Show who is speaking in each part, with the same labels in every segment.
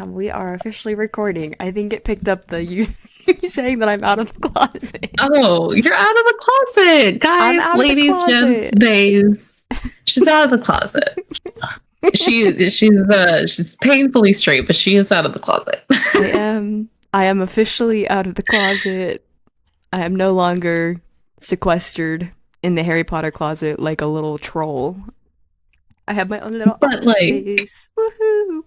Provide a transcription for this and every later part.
Speaker 1: Damn, we are officially recording. I think it picked up the you saying that I'm out of the closet.
Speaker 2: Oh, you're out of the closet,
Speaker 1: I'm
Speaker 2: guys,
Speaker 1: out of the
Speaker 2: ladies, gents,
Speaker 1: closet.
Speaker 2: bays. She's out of the closet. She's painfully straight, but she is out of the closet.
Speaker 1: I am officially out of the closet. I am no longer sequestered in the Harry Potter closet like a little troll. I have my own little
Speaker 2: But
Speaker 1: office
Speaker 2: like,
Speaker 1: space. Woohoo!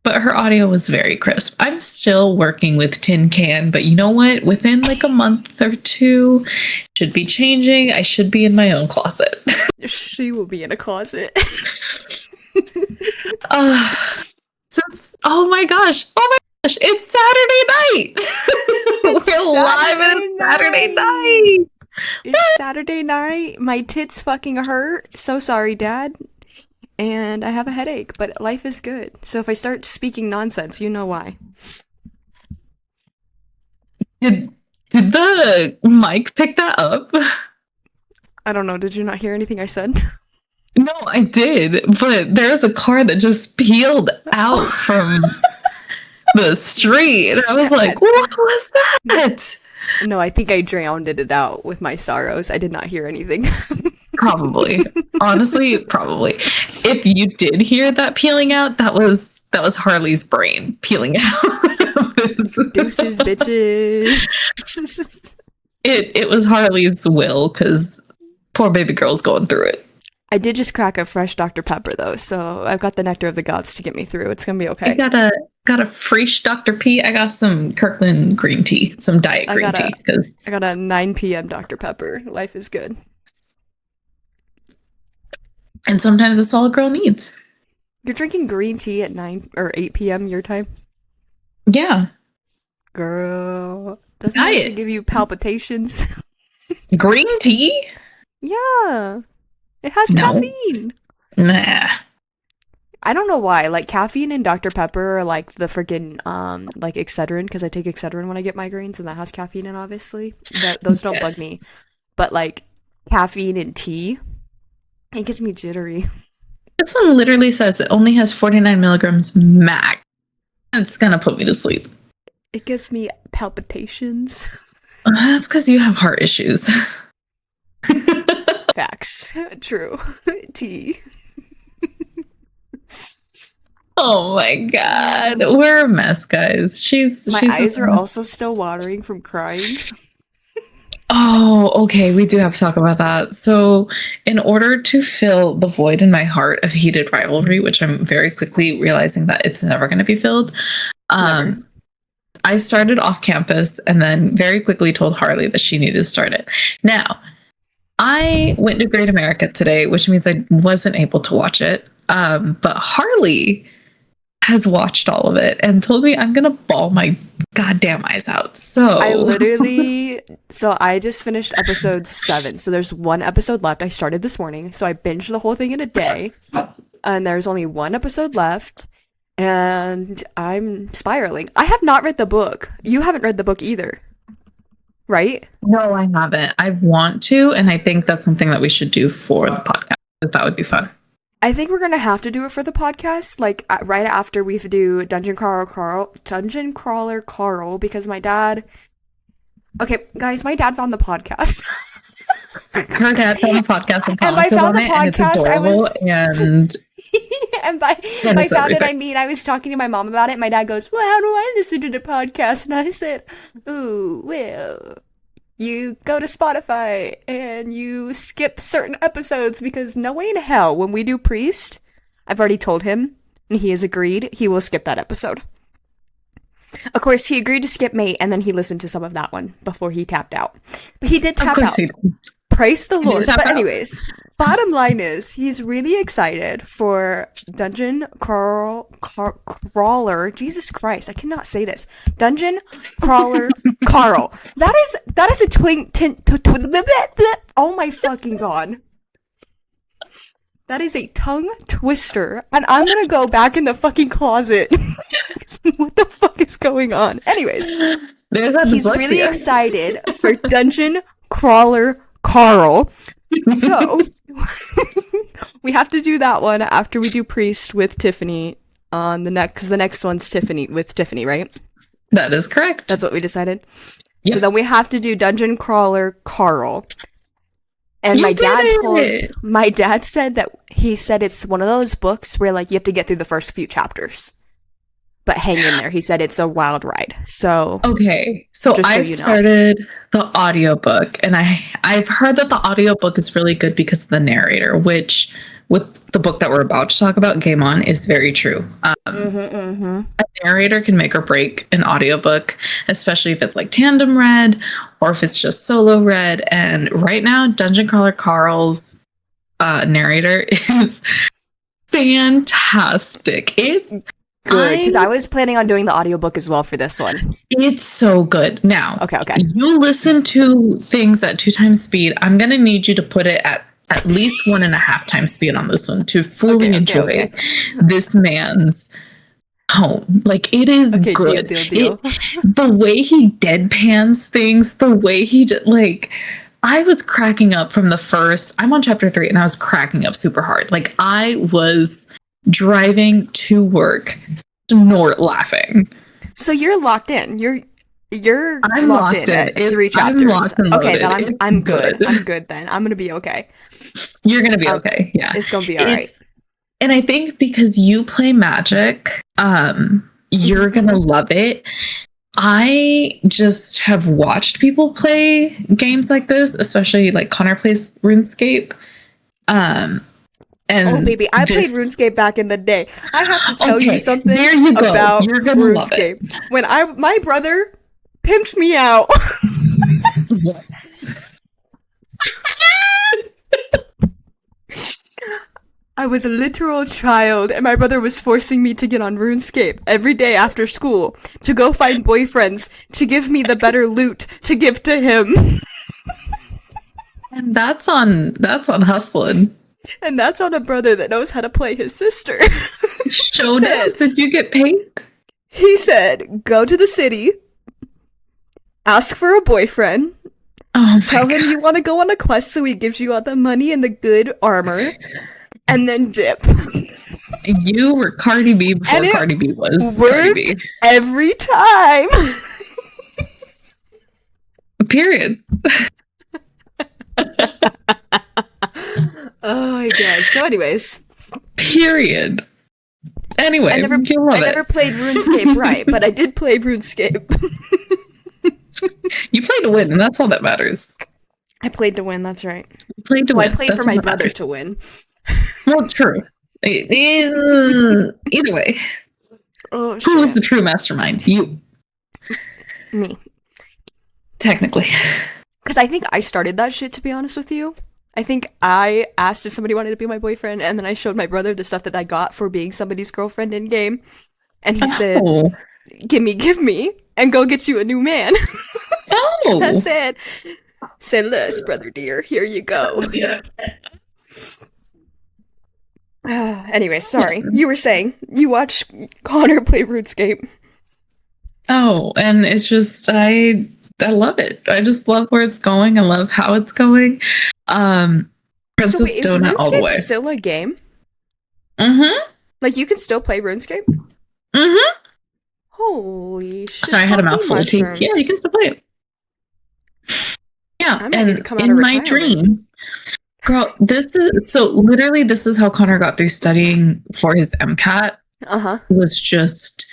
Speaker 2: but her audio was very crisp. I'm still working with Tin Can, but you know what? Within like a month or two, should be changing. I should be in my own closet.
Speaker 1: She will be in a closet.
Speaker 2: uh, oh my gosh, it's Saturday night. We're live and it's Saturday night.
Speaker 1: It's Saturday night. My tits fucking hurt. So sorry, Dad. And I have a headache, but life is good. So if I start speaking nonsense, you know why.
Speaker 2: Did the mic pick that up?
Speaker 1: I don't know. Did you not hear anything I said?
Speaker 2: No, I did, but there's a car that just peeled out from the street. And I was like, what was that?
Speaker 1: No, I think I drowned it out with my sorrows. I did not hear anything.
Speaker 2: Probably. Honestly, probably. If you did hear that peeling out, that was Harley's brain peeling out.
Speaker 1: Deuces, bitches.
Speaker 2: It was Harley's will, because poor baby girl's going through it.
Speaker 1: I did just crack a fresh Dr. Pepper though, so I've got the nectar of the gods to get me through. It's gonna be okay.
Speaker 2: I got a fresh Dr. P. I got some Kirkland green tea, some diet green tea.
Speaker 1: I got a 9 p.m. Dr. Pepper. Life is good.
Speaker 2: And sometimes that's all a girl needs.
Speaker 1: You're drinking green tea at 9 or 8 p.m. your time?
Speaker 2: Yeah.
Speaker 1: Girl. Doesn't it give you palpitations?
Speaker 2: Green tea?
Speaker 1: Yeah. It has caffeine.
Speaker 2: Nah.
Speaker 1: I don't know why. Like, caffeine and Dr. Pepper are like the freaking, like Excedrin, because I take Excedrin when I get migraines, and that has caffeine in, obviously. Those don't bug me. But, like, caffeine and tea, it gets me jittery.
Speaker 2: This one literally says it only has 49 milligrams max. It's gonna put me to sleep.
Speaker 1: It gives me palpitations.
Speaker 2: That's because you have heart issues.
Speaker 1: Facts. True. Tea.
Speaker 2: Oh my god. We're a mess, guys.
Speaker 1: My eyes are also still watering from crying.
Speaker 2: Oh, okay. We do have to talk about that. So, in order to fill the void in my heart of heated rivalry, which I'm very quickly realizing that it's never going to be filled, I started off campus and then very quickly told Harley that she needed to start it. Now, I went to Great America today, which means I wasn't able to watch it. But Harley has watched all of it and told me I'm gonna bawl my goddamn eyes out. So
Speaker 1: I just finished episode 7. So there's one episode left. I started this morning, so I binged the whole thing in a day. And there's only one episode left. And I'm spiraling. I have not read the book. You haven't read the book either, right?
Speaker 2: No, I haven't. I want to, and I think that's something that we should do for the podcast, because that would be fun.
Speaker 1: I think we're gonna have to do it for the podcast, like right after we do Dungeon Crawler Carl, because my dad. Okay, guys, my dad found the podcast.
Speaker 2: Her dad found the podcast and
Speaker 1: I found the podcast.
Speaker 2: And it's adorable.
Speaker 1: And by found it, I mean I was talking to my mom about it. My dad goes, "Well, how do I listen to the podcast?" And I said, "Ooh, well, you go to Spotify and you skip certain episodes, because no way in hell when we do Priest, I've already told him and he has agreed he will skip that episode." Of course, he agreed to skip Mate, and then he listened to some of that one before he tapped out. But he did tap out. Praise the Lord. But anyways, bottom line is he's really excited for Dungeon Crawler. Jesus Christ, I cannot say this. Dungeon Crawler Carl. That is a oh my fucking god. That is a tongue twister, and I'm gonna go back in the fucking closet. What the fuck is going on? Anyways, he's really excited for Dungeon Crawler Carl. So we have to do that one after we do Priest with Tiffany on the next, because the next one's Tiffany, right?
Speaker 2: That is correct.
Speaker 1: That's what we decided.
Speaker 2: Yep.
Speaker 1: So then we have to do Dungeon Crawler Carl. And
Speaker 2: You
Speaker 1: my dad
Speaker 2: did it!
Speaker 1: my dad said that he said it's one of those books where like you have to get through the first few chapters. But hang in there. He said it's a wild ride. So
Speaker 2: Okay. So
Speaker 1: just so
Speaker 2: I
Speaker 1: you know.
Speaker 2: started the audiobook, and I've heard that the audiobook is really good because of the narrator, which with the book that we're about to talk about, Game On, is very true. A narrator can make or break an audiobook, especially if it's like tandem read or if it's just solo read. And right now, Dungeon Crawler Carl's narrator is fantastic. It's
Speaker 1: good, because I was planning on doing the audiobook as well for this one.
Speaker 2: It's so good. Now,
Speaker 1: Okay.
Speaker 2: you listen to things at 2 times speed. I'm going to need you to put it at least 1.5 times speed on this one to fully enjoy this man's tone. Like, it is good.
Speaker 1: Deal.
Speaker 2: The way he deadpans things, the way he like, I was cracking up from the first. I'm on chapter 3, and I was cracking up super hard. Like, I was driving to work, snort laughing.
Speaker 1: So you're locked in. I'm
Speaker 2: locked in
Speaker 1: at 3 chapters.
Speaker 2: I'm locked and
Speaker 1: okay,
Speaker 2: loaded.
Speaker 1: then I'm good. I'm good then. I'm gonna be okay.
Speaker 2: You're gonna be okay. Yeah,
Speaker 1: it's gonna be all right.
Speaker 2: And I think because you play Magic, you're gonna love it. I just have watched people play games like this, especially like Connor plays RuneScape. And
Speaker 1: oh baby, I played RuneScape back in the day. I have to tell you something
Speaker 2: there you go.
Speaker 1: about
Speaker 2: You're gonna
Speaker 1: RuneScape.
Speaker 2: love it.
Speaker 1: When my brother pimped me out. I was a literal child, and my brother was forcing me to get on RuneScape every day after school to go find boyfriends to give me the better loot to give to him.
Speaker 2: And that's on hustling.
Speaker 1: And that's on a brother that knows how to play his sister.
Speaker 2: Show us. Did you get paid?
Speaker 1: He said, go to the city, ask for a boyfriend, tell him you want to go on a quest so he gives you all the money and the good armor, and then dip.
Speaker 2: You were Cardi B before Cardi B was Cardi B.
Speaker 1: Every time.
Speaker 2: Period.
Speaker 1: Oh my god. So anyways.
Speaker 2: Period. Anyway,
Speaker 1: I never played RuneScape right, but I did play RuneScape.
Speaker 2: You played to win, and that's all that matters.
Speaker 1: I played to win, that's right.
Speaker 2: You played to win.
Speaker 1: I played for my brother to win.
Speaker 2: Well, true. Either way.
Speaker 1: Oh, shit.
Speaker 2: Who was the true mastermind? You.
Speaker 1: Me.
Speaker 2: Technically.
Speaker 1: Because I think I started that shit, to be honest with you. I think I asked if somebody wanted to be my boyfriend, and then I showed my brother the stuff that I got for being somebody's girlfriend in game. And he said, give me, and go get you a new man.
Speaker 2: Oh!
Speaker 1: I said, "This, brother dear, here you go." Anyway, sorry. You were saying you watched Connor play RuneScape.
Speaker 2: Oh, and it's just I love it. I just love where it's going. I love how it's going. Princess Donut all the way.
Speaker 1: Is RuneScape still a game?
Speaker 2: Mm-hmm.
Speaker 1: Like you can still play RuneScape?
Speaker 2: Mm-hmm.
Speaker 1: Holy shit.
Speaker 2: Sorry, I had a mouthful of tea. Yeah, you can still play it. Yeah, and in my dreams, girl, this is how Connor got through studying for his MCAT. Was just,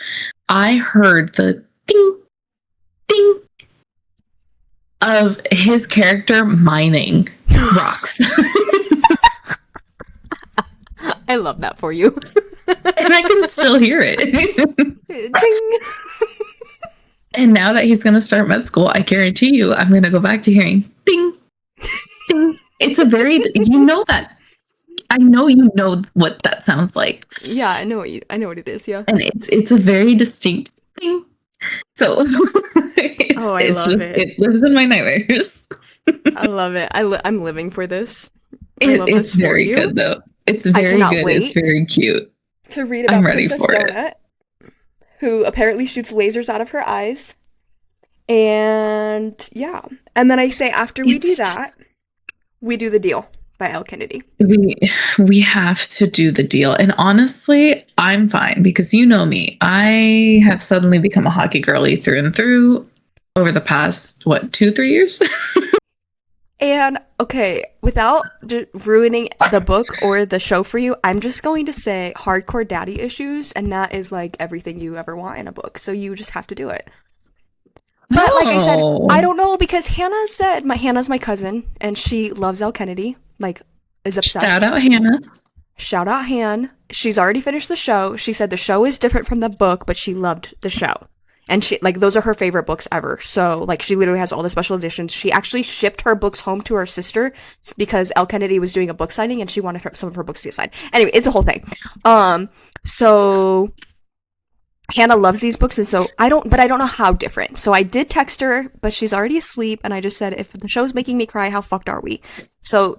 Speaker 2: I heard the ding, ding of his character mining rocks.
Speaker 1: I love that for you.
Speaker 2: And I can still hear it.
Speaker 1: Ding.
Speaker 2: And now that he's going to start med school, I guarantee you I'm going to go back to hearing ding, ding. It's a very, that. I know you know what that sounds like.
Speaker 1: Yeah, I know what it is, yeah.
Speaker 2: And it's a very distinct ding. So I love it. It lives in my nightmares.
Speaker 1: I love it. I'm living for this.
Speaker 2: It's very good though. It's very good. It's very cute.
Speaker 1: To read about Princess Donut, who apparently shoots lasers out of her eyes. And yeah. And then I say after we do that, we do the deal. by Elle Kennedy.
Speaker 2: We have to do the deal. And honestly, I'm fine because you know me. I have suddenly become a hockey girly through and through over the past, what, 2, 3 years?
Speaker 1: And okay, without ruining the book or the show for you, I'm just going to say hardcore daddy issues, and that is like everything you ever want in a book. So you just have to do it. But like I said, I don't know because Hannah said Hannah's my cousin, and she loves Elle Kennedy, like is obsessed.
Speaker 2: Shout out Hannah.
Speaker 1: Shout out Han. She's already finished the show. She said the show is different from the book, but she loved the show. And she like those are her favorite books ever. So like she literally has all the special editions. She actually shipped her books home to her sister because Elle Kennedy was doing a book signing and she wanted some of her books to get signed. Anyway, it's a whole thing. So Hannah loves these books, and so I don't know how different. So I did text her, but she's already asleep, and I just said, if the show's making me cry, how fucked are we? So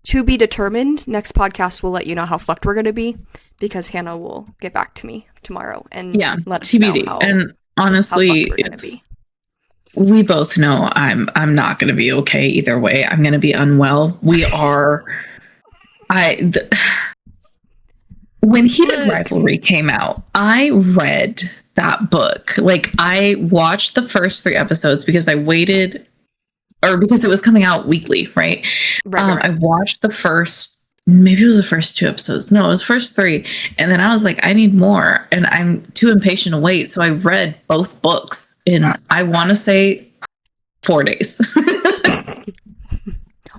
Speaker 1: to be determined, next podcast we'll let you know how fucked we're gonna be, because Hannah will get back to me tomorrow and let us
Speaker 2: TBD.
Speaker 1: know how,
Speaker 2: and honestly, we both know I'm not gonna be okay either way. I'm gonna be unwell. We are. When Heated Rivalry came out, I read that book. Like, I watched the first 3 episodes because I waited, or because it was coming out weekly, right? Right. I watched the first, maybe it was the first 2 episodes. No, it was the first 3. And then I was like, I need more. And I'm too impatient to wait. So I read both books in, I want to say, 4 days.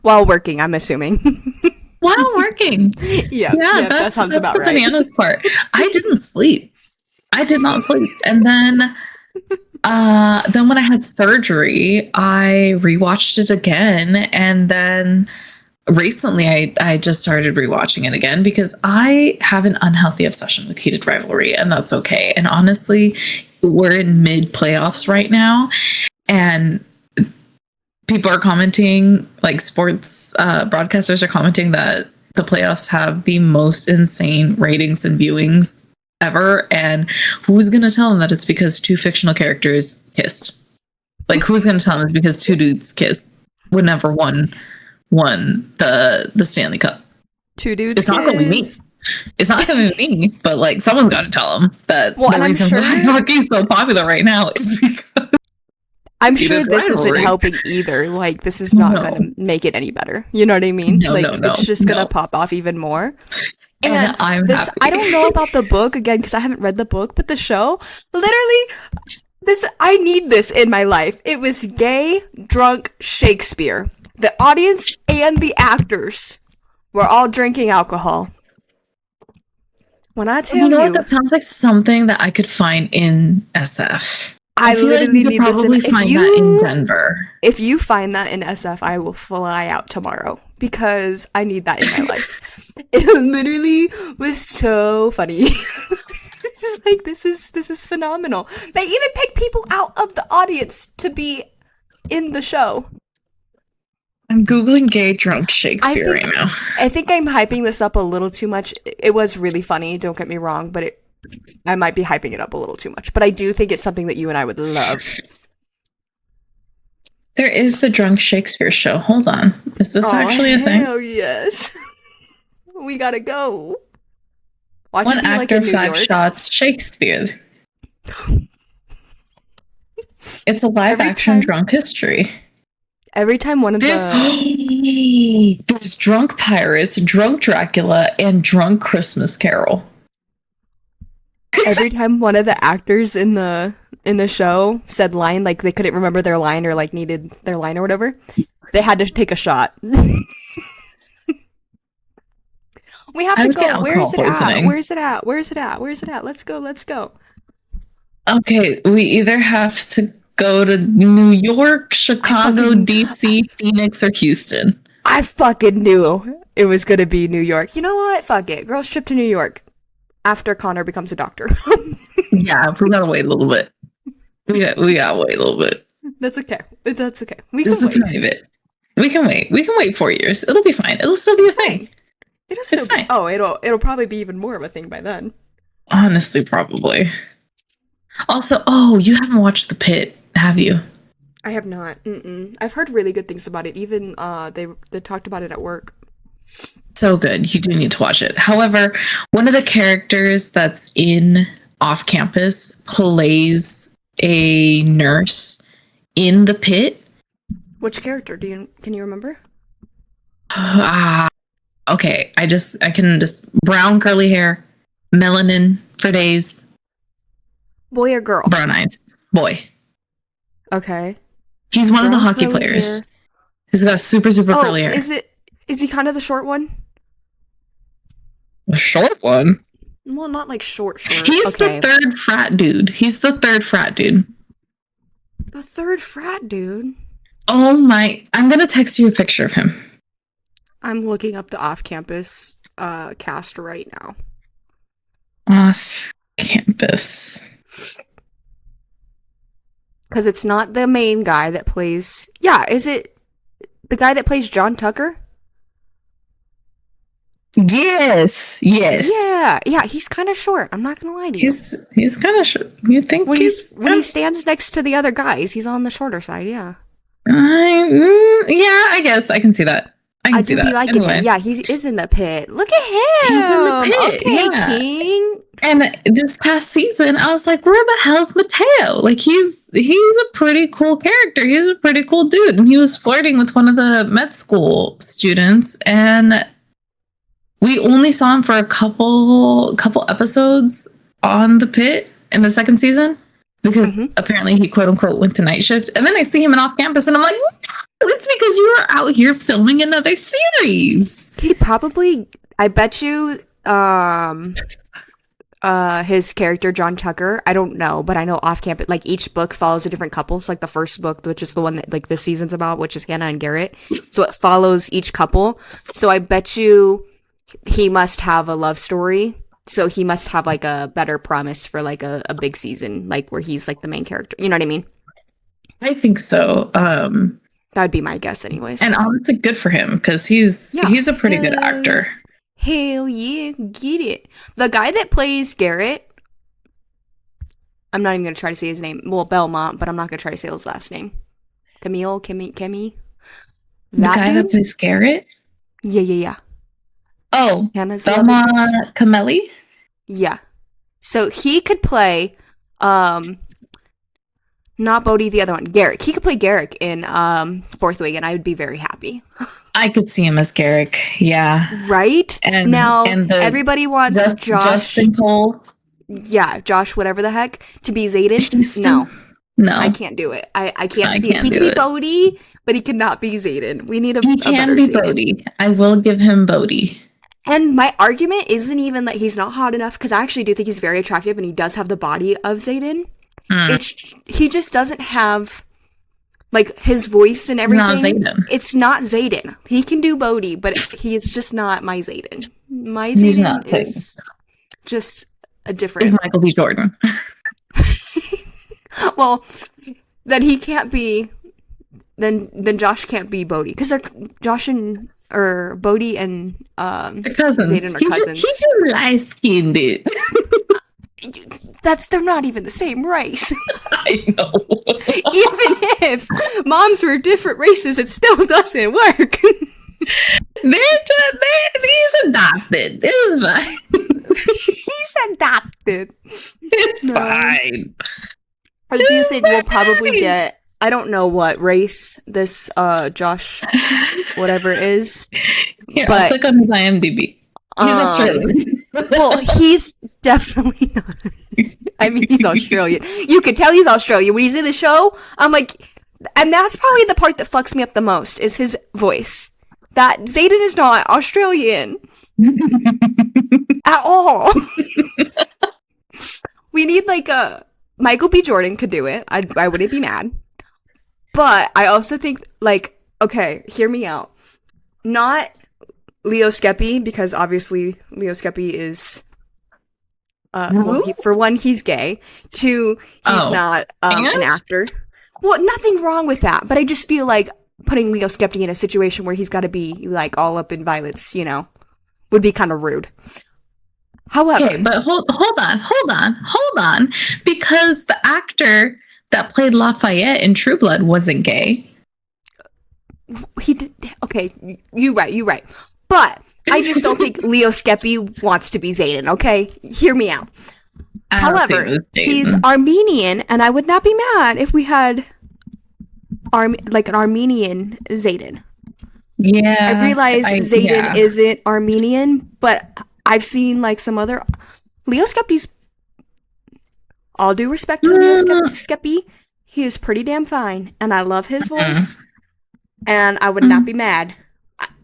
Speaker 1: While working, I'm assuming.
Speaker 2: While working.
Speaker 1: Yeah, that sounds about
Speaker 2: the
Speaker 1: right.
Speaker 2: Bananas part. I didn't sleep. I did not sleep. And then when I had surgery, I rewatched it again. And then recently I just started rewatching it again because I have an unhealthy obsession with Heated Rivalry, and that's okay. And honestly, we're in mid playoffs right now, and people are commenting, like sports broadcasters are commenting that the playoffs have the most insane ratings and viewings ever. And who's going to tell them that it's because 2 fictional characters kissed? Like, who's going to tell them it's because 2 dudes kissed when never won the Stanley Cup?
Speaker 1: 2 dudes.
Speaker 2: It's not going to be me. It's not going to be me, but like someone's got to tell them that the reason why hockey is so popular right now is because
Speaker 1: I'm sure this isn't helping either. Like, this is not going to make it any better. You know what I mean?
Speaker 2: No,
Speaker 1: it's just going to pop off even more. And
Speaker 2: I'm happy.
Speaker 1: I don't know about the book, again, because I haven't read the book, but the show, literally, I need this in my life. It was gay, drunk Shakespeare. The audience and the actors were all drinking alcohol. When I tell you...
Speaker 2: what? That sounds like something that I could find in SF.
Speaker 1: I feel literally like you could probably
Speaker 2: find that in Denver.
Speaker 1: If you find that in SF, I will fly out tomorrow because I need that in my life. It literally was so funny. Like, this is phenomenal. They even pick people out of the audience to be in the show.
Speaker 2: I'm Googling gay drunk Shakespeare right now.
Speaker 1: I think I'm hyping this up a little too much. It was really funny, don't get me wrong, but I might be hyping it up a little too much. But I do think it's something that you and I would love.
Speaker 2: There is the Drunk Shakespeare show. Hold on. Is this actually a thing?
Speaker 1: Oh, yes. We gotta go.
Speaker 2: Watch 1 actor, 5 shots, Shakespeare. It's a live-action drunk history.
Speaker 1: Every time one of
Speaker 2: there's Drunk Pirates, Drunk Dracula, and Drunk Christmas Carol.
Speaker 1: Every time one of the actors in the show said line, like they couldn't remember their line or like needed their line or whatever, they had to take a shot. We have to go. Where is it at? Where's it at? Where's it at? Where's it at? Let's go.
Speaker 2: Okay, we either have to go to New York, Chicago, DC, Phoenix, or Houston.
Speaker 1: I fucking knew it was gonna be New York. You know what? Fuck it. Girls trip to New York after Connor becomes a doctor.
Speaker 2: Yeah, we gotta wait a little bit. We gotta wait a little bit.
Speaker 1: That's okay. That's okay.
Speaker 2: Just a tiny bit. We can wait. We can wait 4 years. It'll be fine. It'll still be a thing.
Speaker 1: It'll still be. Oh, it'll probably be even more of a thing by then.
Speaker 2: Honestly, probably. Also, you haven't watched The Pit, have you?
Speaker 1: I have not. I've heard really good things about it. Even they talked about it at work.
Speaker 2: So good. You do need to watch it. However, one of the characters that's in Off Campus plays a nurse in the pit.
Speaker 1: Which character can you remember?
Speaker 2: Ah, okay. I can just brown curly hair, melanin for days,
Speaker 1: Boy or girl?
Speaker 2: brown eyes, boy.
Speaker 1: Okay.
Speaker 2: He's one of the
Speaker 1: Brown
Speaker 2: hockey
Speaker 1: curly
Speaker 2: players.
Speaker 1: hair.
Speaker 2: He's got super curly hair.
Speaker 1: Is he kind of the short one?
Speaker 2: A short one.
Speaker 1: Well, not like short.
Speaker 2: He's
Speaker 1: okay.
Speaker 2: the third frat dude.
Speaker 1: The third frat dude.
Speaker 2: Oh my! I'm gonna text you a picture of him.
Speaker 1: I'm looking up the off-campus cast right now.
Speaker 2: Off campus.
Speaker 1: Because it's not the main guy that plays... Yeah, is it the guy that plays John Tucker?
Speaker 2: Yes.
Speaker 1: Yeah, he's kind of short. I'm not going to lie to you.
Speaker 2: He's kind of short. You think
Speaker 1: when he stands next to the other guys, he's on the shorter side, yeah.
Speaker 2: Yeah, I guess I can see that. I do be
Speaker 1: liking him. Yeah, he is in the pit. Look at him.
Speaker 2: He's in the pit.
Speaker 1: Okay,
Speaker 2: yeah.
Speaker 1: King.
Speaker 2: And this past season, I was like, where the hell's Mateo? Like, he's a pretty cool character. He's a pretty cool dude. And he was flirting with one of the med school students. And we only saw him for a couple episodes on the pit in the second season. Because apparently he quote unquote went to night shift. And then I see him in Off Campus and I'm like, it's because you were out here filming another series.
Speaker 1: He probably, I bet you, his character, John Tucker, I don't know, but I know Off Campus, like each book follows a different couple. So like the first book, which is the one that like this season's about, which is Hannah and Garrett. So it follows each couple. So I bet you he must have a love story. So he must have like a better promise for like a big season, like where he's like the main character. You know what I mean?
Speaker 2: I think so.
Speaker 1: That'd be my guess anyways.
Speaker 2: And honestly, good for him because he's a pretty good actor.
Speaker 1: Hell yeah, get it. The guy that plays Garrett, I'm not even going to try to say his name. Well, Belmont, but I'm not going to try to say his last name. Kemi.
Speaker 2: The guy that plays Garrett?
Speaker 1: Yeah.
Speaker 2: Oh,
Speaker 1: Hannah's
Speaker 2: Belmont Camelli?
Speaker 1: Yeah. So he could play, not Bodhi, the other one, Garrick. He could play Garrick in Fourth Wing, and I would be very happy.
Speaker 2: I could see him as Garrick, yeah.
Speaker 1: Right?
Speaker 2: And
Speaker 1: now, everybody wants Josh.
Speaker 2: Justin Cole.
Speaker 1: Yeah, Josh, whatever the heck, to be Zayden. No. I can't do it. I can't see it. He can be Bodhi, but he cannot be Zayden. We need a better Zayden. He can be
Speaker 2: Bodhi. I will give him Bodhi.
Speaker 1: And my argument isn't even that he's not hot enough, because I actually do think he's very attractive and he does have the body of Zayden. He just doesn't have like his voice and everything. It's not Zayden. He can do Bodhi, but he is just not my Zayden. My Zayden is just a different.
Speaker 2: Is Michael B. Jordan.
Speaker 1: Well, then he can't be. Then Josh can't be Bodhi, because they're Josh and Bodhi and
Speaker 2: cousins.
Speaker 1: Zayden are cousins.
Speaker 2: He's too light-skinned.
Speaker 1: They're not even the same race.
Speaker 2: I know.
Speaker 1: Even if moms were different races, it still doesn't work.
Speaker 2: He's adopted. It's fine.
Speaker 1: He's adopted.
Speaker 2: It's fine.
Speaker 1: I do think we'll probably get, I don't know what race this Josh whatever is.
Speaker 2: Here, I'll click on his IMDb. He's Australian.
Speaker 1: Well, he's definitely not. I mean, he's Australian. You can tell he's Australian. When he's in the show, I'm like, and that's probably the part that fucks me up the most, is his voice. That Zayden is not Australian. At all. We need like Michael B. Jordan could do it. I wouldn't be mad. But I also think, like, okay, hear me out. Not Leo Skeppy, because obviously Leo Skeppy is, for one, he's gay. Two, he's not an actor. Well, nothing wrong with that, but I just feel like putting Leo Skeppy in a situation where he's got to be, like, all up in violence, would be kind of rude. However...
Speaker 2: Okay, but hold on. Because the actor that played Lafayette in True Blood wasn't gay.
Speaker 1: He did... Okay, you're right. But I just don't think Leo Skeppy wants to be Zayden, okay? Hear me out. However, he's Armenian, and I would not be mad if we had like an Armenian Zayden.
Speaker 2: Yeah.
Speaker 1: I realize Zayden isn't Armenian, but I've seen like some other Leo Skeppy's. All due respect to Leo Skeppy, he is pretty damn fine, and I love his voice. And I would not be mad.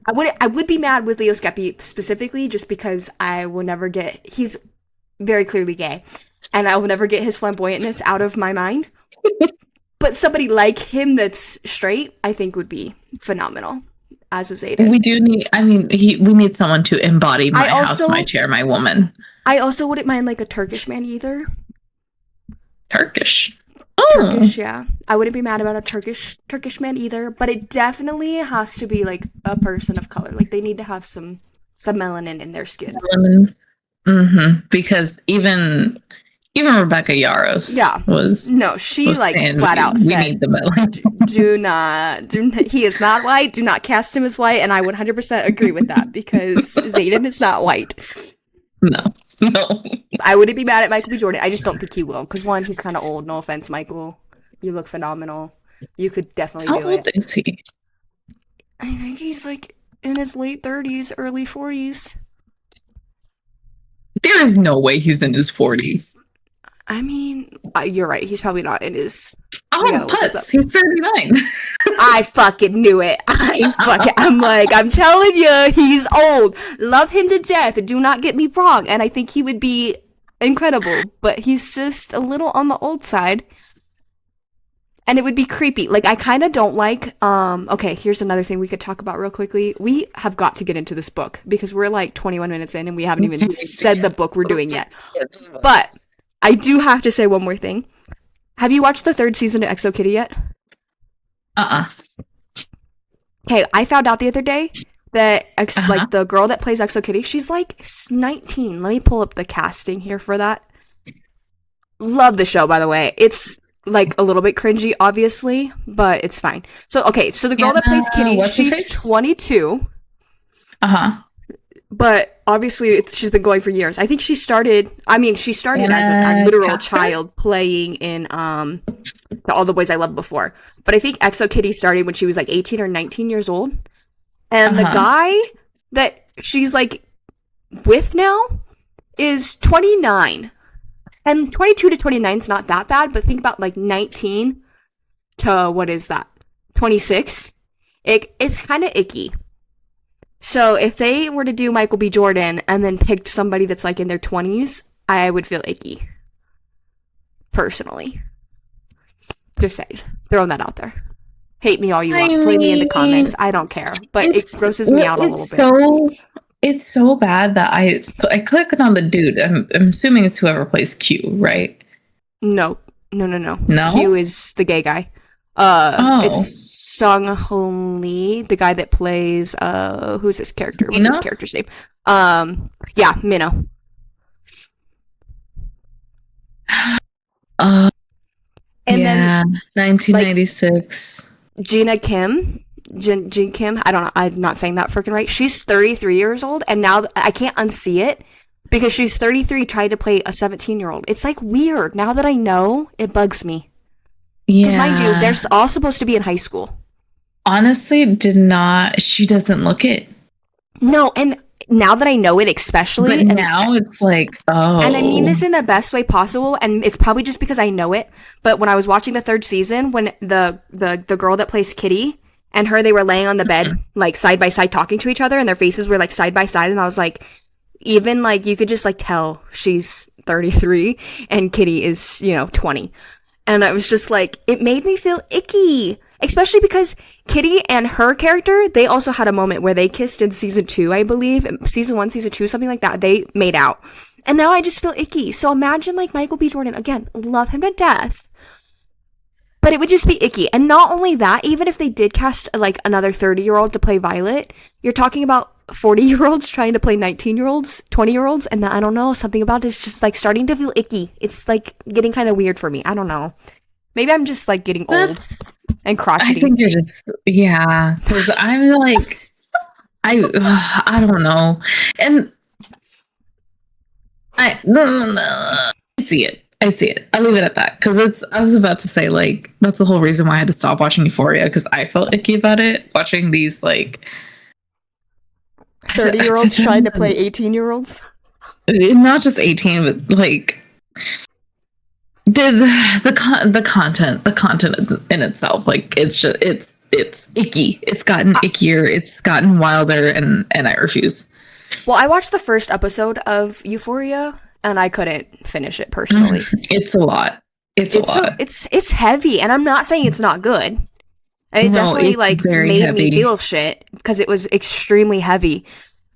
Speaker 1: I would be mad with Leo Skeppy specifically, just because I will never get. He's very clearly gay, and I will never get his flamboyantness out of my mind. But somebody like him that's straight, I think, would be phenomenal as a Zayden.
Speaker 2: We do need. I mean, we need someone to embody my house, my chair, my woman.
Speaker 1: I also wouldn't mind like a Turkish man either.
Speaker 2: Turkish.
Speaker 1: Turkish, yeah. I wouldn't be mad about a Turkish man either, but it definitely has to be like a person of color. Like they need to have some melanin in their skin.
Speaker 2: Because even Rebecca Yarros
Speaker 1: she like flat out said,
Speaker 2: we need the melanin.
Speaker 1: do not, he is not white. Do not cast him as white, and I 100% agree with that because Zayden is not white.
Speaker 2: No.
Speaker 1: I wouldn't be mad at Michael B. Jordan. I just don't think he will. Because one, he's kind of old. No offense, Michael. You look phenomenal. You could definitely do it. How
Speaker 2: old is he?
Speaker 1: I think he's like in his late 30s, early 40s.
Speaker 2: There is no way he's in his 40s.
Speaker 1: I mean, you're right. He's probably not in his...
Speaker 2: Putz. He's 39.
Speaker 1: I fucking knew it. I'm telling you, he's old. Love him to death. Do not get me wrong. And I think he would be incredible. But he's just a little on the old side. And it would be creepy. Like, I kind of don't like... Okay, here's another thing we could talk about real quickly. We have got to get into this book. Because we're like 21 minutes in and we haven't even said the book we're doing yet. But I do have to say one more thing. Have you watched the 3rd season of Exo Kitty yet? Okay, I found out the other day that like the girl that plays Exo Kitty, she's like 19. Let me pull up the casting here for that. Love the show, by the way. It's like a little bit cringy, obviously, but it's fine. So the girl that plays Kitty, she's 22. But obviously, she's been going for years. I think she started as a literal child playing in All the Boys I Loved Before. But I think Exo Kitty started when she was like 18 or 19 years old. And the guy that she's like with now is 29. And 22 to 29 is not that bad, but think about like 19 to, what is that, 26? It's kind of icky. So if they were to do Michael B. Jordan and then picked somebody that's like in their 20s, I would feel icky. Personally. Just saying. Throwing that out there. Hate me all you want. Flame me in the comments. I don't care. But it grosses me out a little bit.
Speaker 2: It's so bad that I clicked on the dude. I'm assuming it's whoever plays Q, right?
Speaker 1: No.
Speaker 2: No?
Speaker 1: Q is the gay guy. It's Sung Hoon Lee, the guy that plays who's his character? What's his character's name? Yeah, Minho. And then
Speaker 2: 1996.
Speaker 1: Like, Gina Kim. Jin Kim. I don't know. I'm not saying that freaking right. She's 33 years old, and now I can't unsee it because she's 33 trying to play a 17-year-old. It's like weird. Now that I know, it bugs me. Because mind you, they're all supposed to be in high school.
Speaker 2: Honestly, she doesn't look it.
Speaker 1: No, and now that I know it, especially.
Speaker 2: But now it's like, oh.
Speaker 1: And I mean this in the best way possible, and it's probably just because I know it. But when I was watching the 3rd season, when the girl that plays Kitty and her, they were laying on the bed, like side by side talking to each other, and their faces were like side by side, and I was like, even like you could just like tell she's 33 and Kitty is, 20. And I was just like, it made me feel icky. Especially because Kitty and her character, they also had a moment where they kissed in season 2, I believe. Season 1, season 2, something like that. They made out. And now I just feel icky. So imagine like Michael B. Jordan. Again, love him to death. But it would just be icky. And not only that, even if they did cast like another 30-year-old to play Violet, you're talking about 40-year-olds trying to play 19-year-olds, 20-year-olds. And I don't know, something about it's just like starting to feel icky. It's like getting kind of weird for me. I don't know. Maybe I'm just like getting old and crotchety.
Speaker 2: I think you're just, because I'm like, I don't know. And I see it. I see it. I'll leave it at that because I was about to say like that's the whole reason why I had to stop watching Euphoria because I felt icky about it watching these like
Speaker 1: 30-year-olds trying to play 18-year-olds.
Speaker 2: Not just 18, but like the content in itself, like it's icky. It's gotten ickier. It's gotten wilder, and I refuse.
Speaker 1: Well, I watched the first episode of Euphoria, and I couldn't finish it personally.
Speaker 2: It's a lot. It's a lot.
Speaker 1: It's heavy, and I'm not saying it's not good. And it definitely like made
Speaker 2: heavy.
Speaker 1: Me feel shit because it was extremely heavy.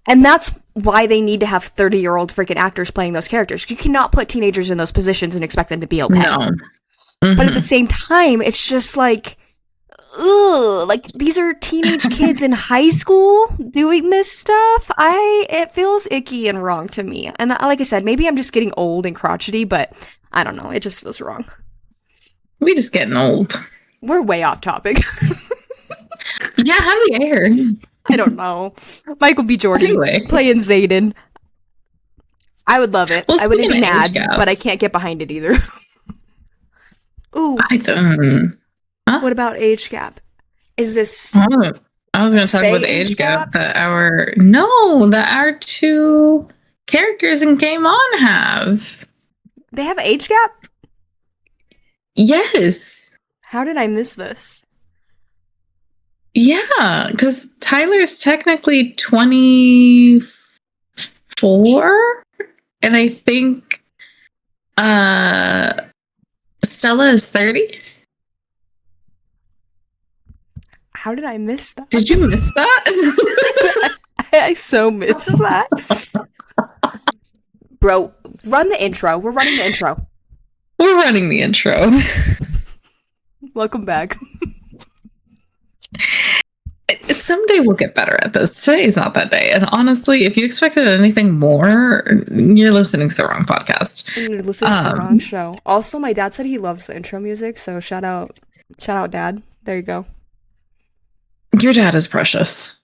Speaker 1: And that's why they need to have 30-year-old freaking actors playing those characters. You cannot put teenagers in those positions and expect them to be okay.
Speaker 2: No.
Speaker 1: But at the same time, it's just like, ugh, like these are teenage kids in high school doing this stuff. It feels icky and wrong to me. And like I said, maybe I'm just getting old and crotchety, but I don't know. It just feels wrong.
Speaker 2: We just getting old.
Speaker 1: We're way off topic.
Speaker 2: Yeah, how do we air?
Speaker 1: I don't know. Michael B. Jordan playing Zayden. I would love it.
Speaker 2: Well,
Speaker 1: I wouldn't be mad, but I can't get behind it either. Ooh.
Speaker 2: I don't. Huh?
Speaker 1: What about age gap? Is this?
Speaker 2: Oh, I was going to talk about the age gap that our two characters in Game On have.
Speaker 1: They have an age gap?
Speaker 2: Yes.
Speaker 1: How did I miss this?
Speaker 2: Yeah, because Tyler's technically 24, and I think Stella is 30.
Speaker 1: How did I miss that?
Speaker 2: Did you miss that?
Speaker 1: I so missed that. Bro, run the intro. We're running the intro.
Speaker 2: We're running the intro.
Speaker 1: Welcome back.
Speaker 2: Someday we'll get better at this. Today's not that day. And honestly, if you expected anything more, you're listening to the wrong podcast.
Speaker 1: You're listening to the wrong show. Also, my dad said he loves the intro music, so shout out Dad. There you go.
Speaker 2: Your dad is precious.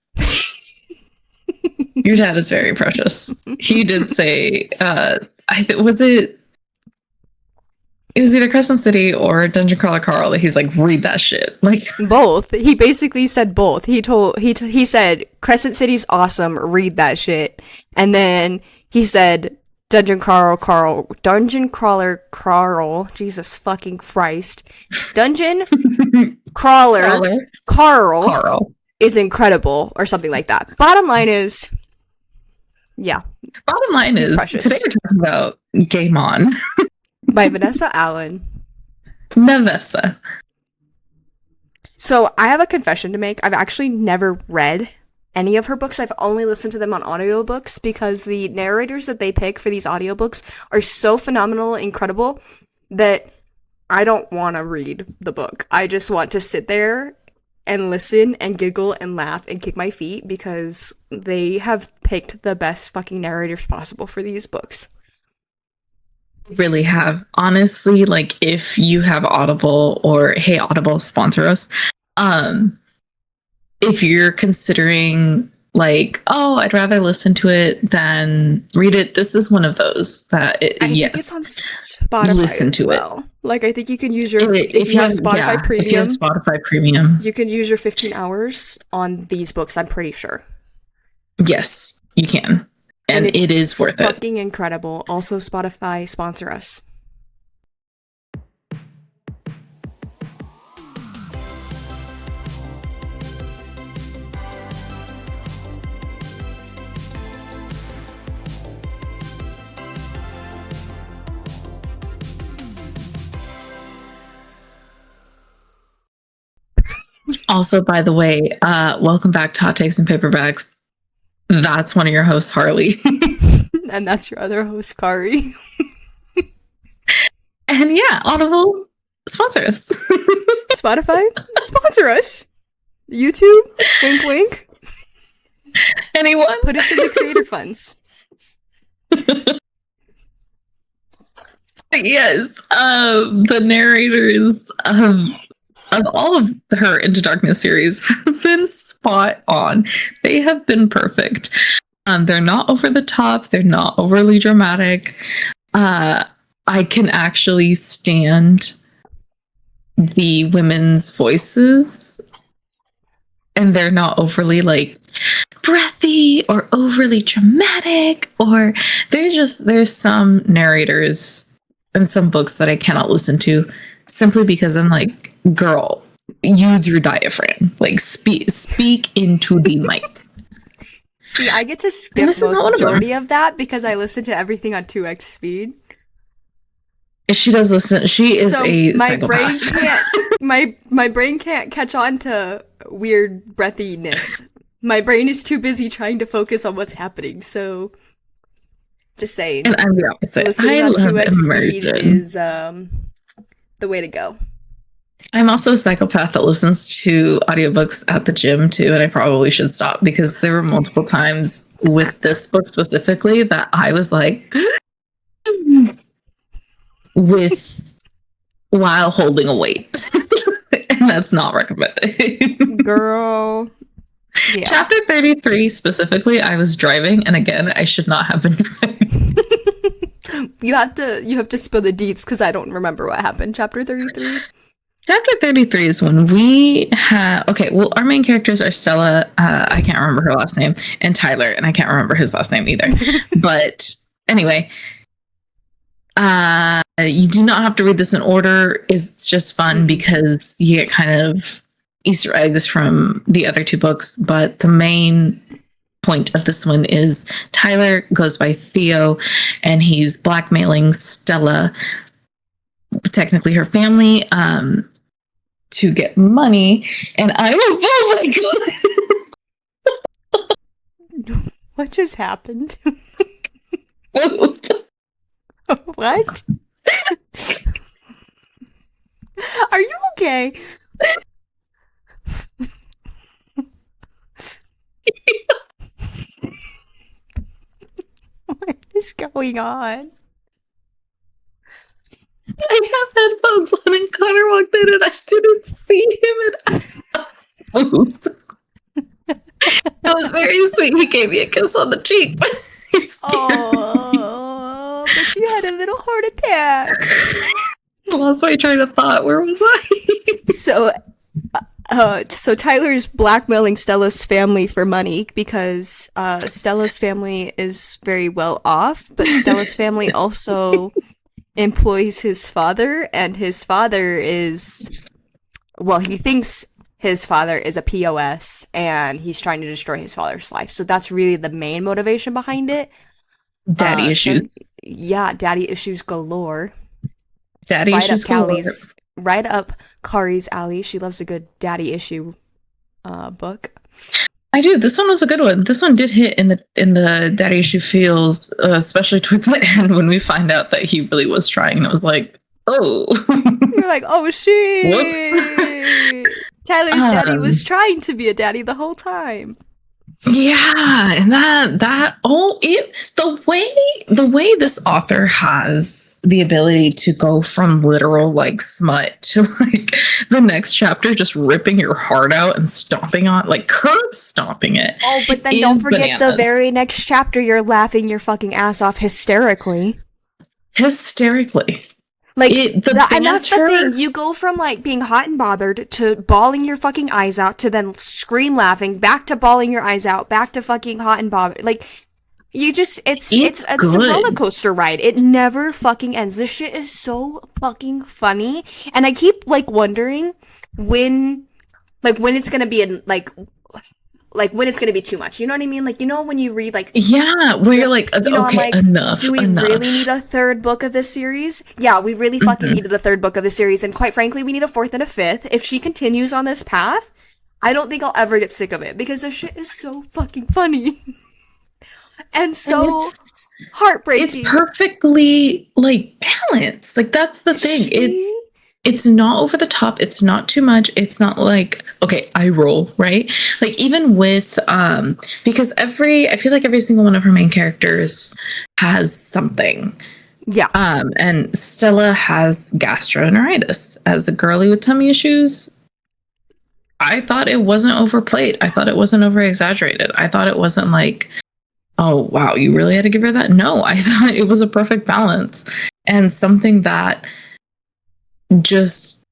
Speaker 2: Your dad is very precious. He did say, it was either Crescent City or Dungeon Crawler Carl that he's like, read that shit. Like
Speaker 1: both. He basically said both. He said Crescent City's awesome, read that shit. And then he said Dungeon Crawler Carl, Jesus fucking Christ. Dungeon Crawler Carl is incredible or something like that. Bottom line is today
Speaker 2: we're talking about Game On.
Speaker 1: By Vanessa Allen.
Speaker 2: Nevessa.
Speaker 1: So I have a confession to make. I've actually never read any of her books. I've only listened to them on audiobooks because the narrators that they pick for these audiobooks are so phenomenal, incredible, that I don't want to read the book. I just want to sit there and listen and giggle and laugh and kick my feet because they have picked the best fucking narrators possible for these books.
Speaker 2: Really have. Honestly, like if you have Audible or hey Audible sponsor us, if you're considering like, oh, I'd rather listen to it than read it, this is one of those that
Speaker 1: I think it's on Spotify.
Speaker 2: Listen to it.
Speaker 1: Like I think you can use your if you have Spotify Premium.
Speaker 2: If you have Spotify Premium,
Speaker 1: you can use your 15 hours on these books, I'm pretty sure.
Speaker 2: Yes, you can. And it is worth it.
Speaker 1: Fucking incredible. Also, Spotify, sponsor us.
Speaker 2: Also, by the way, welcome back to Hot Takes and Paperbacks. That's one of your hosts, Harley.
Speaker 1: And that's your other host, Kari.
Speaker 2: And yeah, Audible, sponsor us.
Speaker 1: Spotify, sponsor us. YouTube, wink wink.
Speaker 2: Anyone?
Speaker 1: Put us in the creator funds.
Speaker 2: Yes, the narrators of of all of her Into Darkness series have been spot on. They have been perfect. They're not over the top. They're not overly dramatic. I can actually stand the women's voices, and they're not overly like breathy or overly dramatic, or there's some narrators and some books that I cannot listen to simply because I'm like, girl, use your diaphragm, like speak into the mic.
Speaker 1: See, I get to skip most majority of that because I listen to everything on 2x speed.
Speaker 2: She does listen. She is
Speaker 1: so
Speaker 2: a
Speaker 1: my
Speaker 2: psychopath.
Speaker 1: brain can't my brain can't catch on to weird breathiness. My brain is too busy trying to focus on what's happening. So just saying.
Speaker 2: And I'm the opposite.
Speaker 1: Listening
Speaker 2: I
Speaker 1: on
Speaker 2: love
Speaker 1: 2x speed
Speaker 2: immersion.
Speaker 1: is the way to go.
Speaker 2: I'm also a psychopath that listens to audiobooks at the gym too, and I probably should stop because there were multiple times with this book specifically that I was like while holding a weight. And that's not recommended.
Speaker 1: Girl.
Speaker 2: Yeah. Chapter 33 specifically, I was driving, and again, I should not have been driving.
Speaker 1: You have to spill the deets because I don't remember what happened. Chapter 33.
Speaker 2: Chapter 33 is when we have... Okay, well, our main characters are Stella, I can't remember her last name, and Tyler, and I can't remember his last name either. But anyway, you do not have to read this in order. It's just fun because you get kind of Easter eggs from the other two books, but the main point of this one is Tyler goes by Theo, and he's blackmailing Stella, technically her family, to get money. And I'm oh my
Speaker 1: god. What just happened? What? Are you okay? What is going on?
Speaker 2: I have headphones on and Connor walked in and I didn't see him and it was very sweet. He gave me a kiss on the cheek.
Speaker 1: Oh, but you had a little heart attack.
Speaker 2: Lost my train of thought. Where was I?
Speaker 1: So Tyler's blackmailing Stella's family for money because Stella's family is very well off, but Stella's family also employs his father, and his father is, well, he thinks his father is a POS, and he's trying to destroy his father's life. So that's really the main motivation behind it.
Speaker 2: Daddy issues.
Speaker 1: Yeah, daddy issues galore.
Speaker 2: Daddy
Speaker 1: right
Speaker 2: issues
Speaker 1: up
Speaker 2: galore.
Speaker 1: Right up Kari's alley. She loves a good daddy issue book.
Speaker 2: I do. This one was a good one. This one did hit in the daddy issue feels, especially towards the end when we find out that he really was trying. And it was like, oh.
Speaker 1: You're like, oh shit. Tyler's daddy was trying to be a daddy the whole time.
Speaker 2: Yeah, and the way this author has the ability to go from literal like smut to like the next chapter just ripping your heart out and stomping on, like curb stomping it.
Speaker 1: Oh, but then don't forget the very next chapter you're laughing your fucking ass off hysterically. Like, and that's the thing. You go from, like, being hot and bothered to bawling your fucking eyes out to then scream laughing, back to bawling your eyes out, back to fucking hot and bothered. Like, you just, it's a roller coaster ride. It never fucking ends. This shit is so fucking funny. And I keep, like, wondering when it's gonna be when it's gonna be too much, you know what I mean? Like, you know, when you read, like,
Speaker 2: yeah, where you're like, okay, like, enough.
Speaker 1: Do we really need a third book of this series? Yeah, we really fucking needed a third book of this series, and quite frankly, we need a fourth and a fifth. If she continues on this path, I don't think I'll ever get sick of it because this shit is so fucking funny and so heartbreaking.
Speaker 2: It's perfectly like balanced. Like that's the thing. It's not over the top. It's not too much. It's not like, okay, I roll, right? Like even with, because I feel like every single one of her main characters has something.
Speaker 1: Yeah.
Speaker 2: And Stella has gastroenteritis as a girly with tummy issues. I thought it wasn't overplayed. I thought it wasn't over exaggerated. I thought it wasn't like, oh wow, you really had to give her that. No, I thought it was a perfect balance and something that just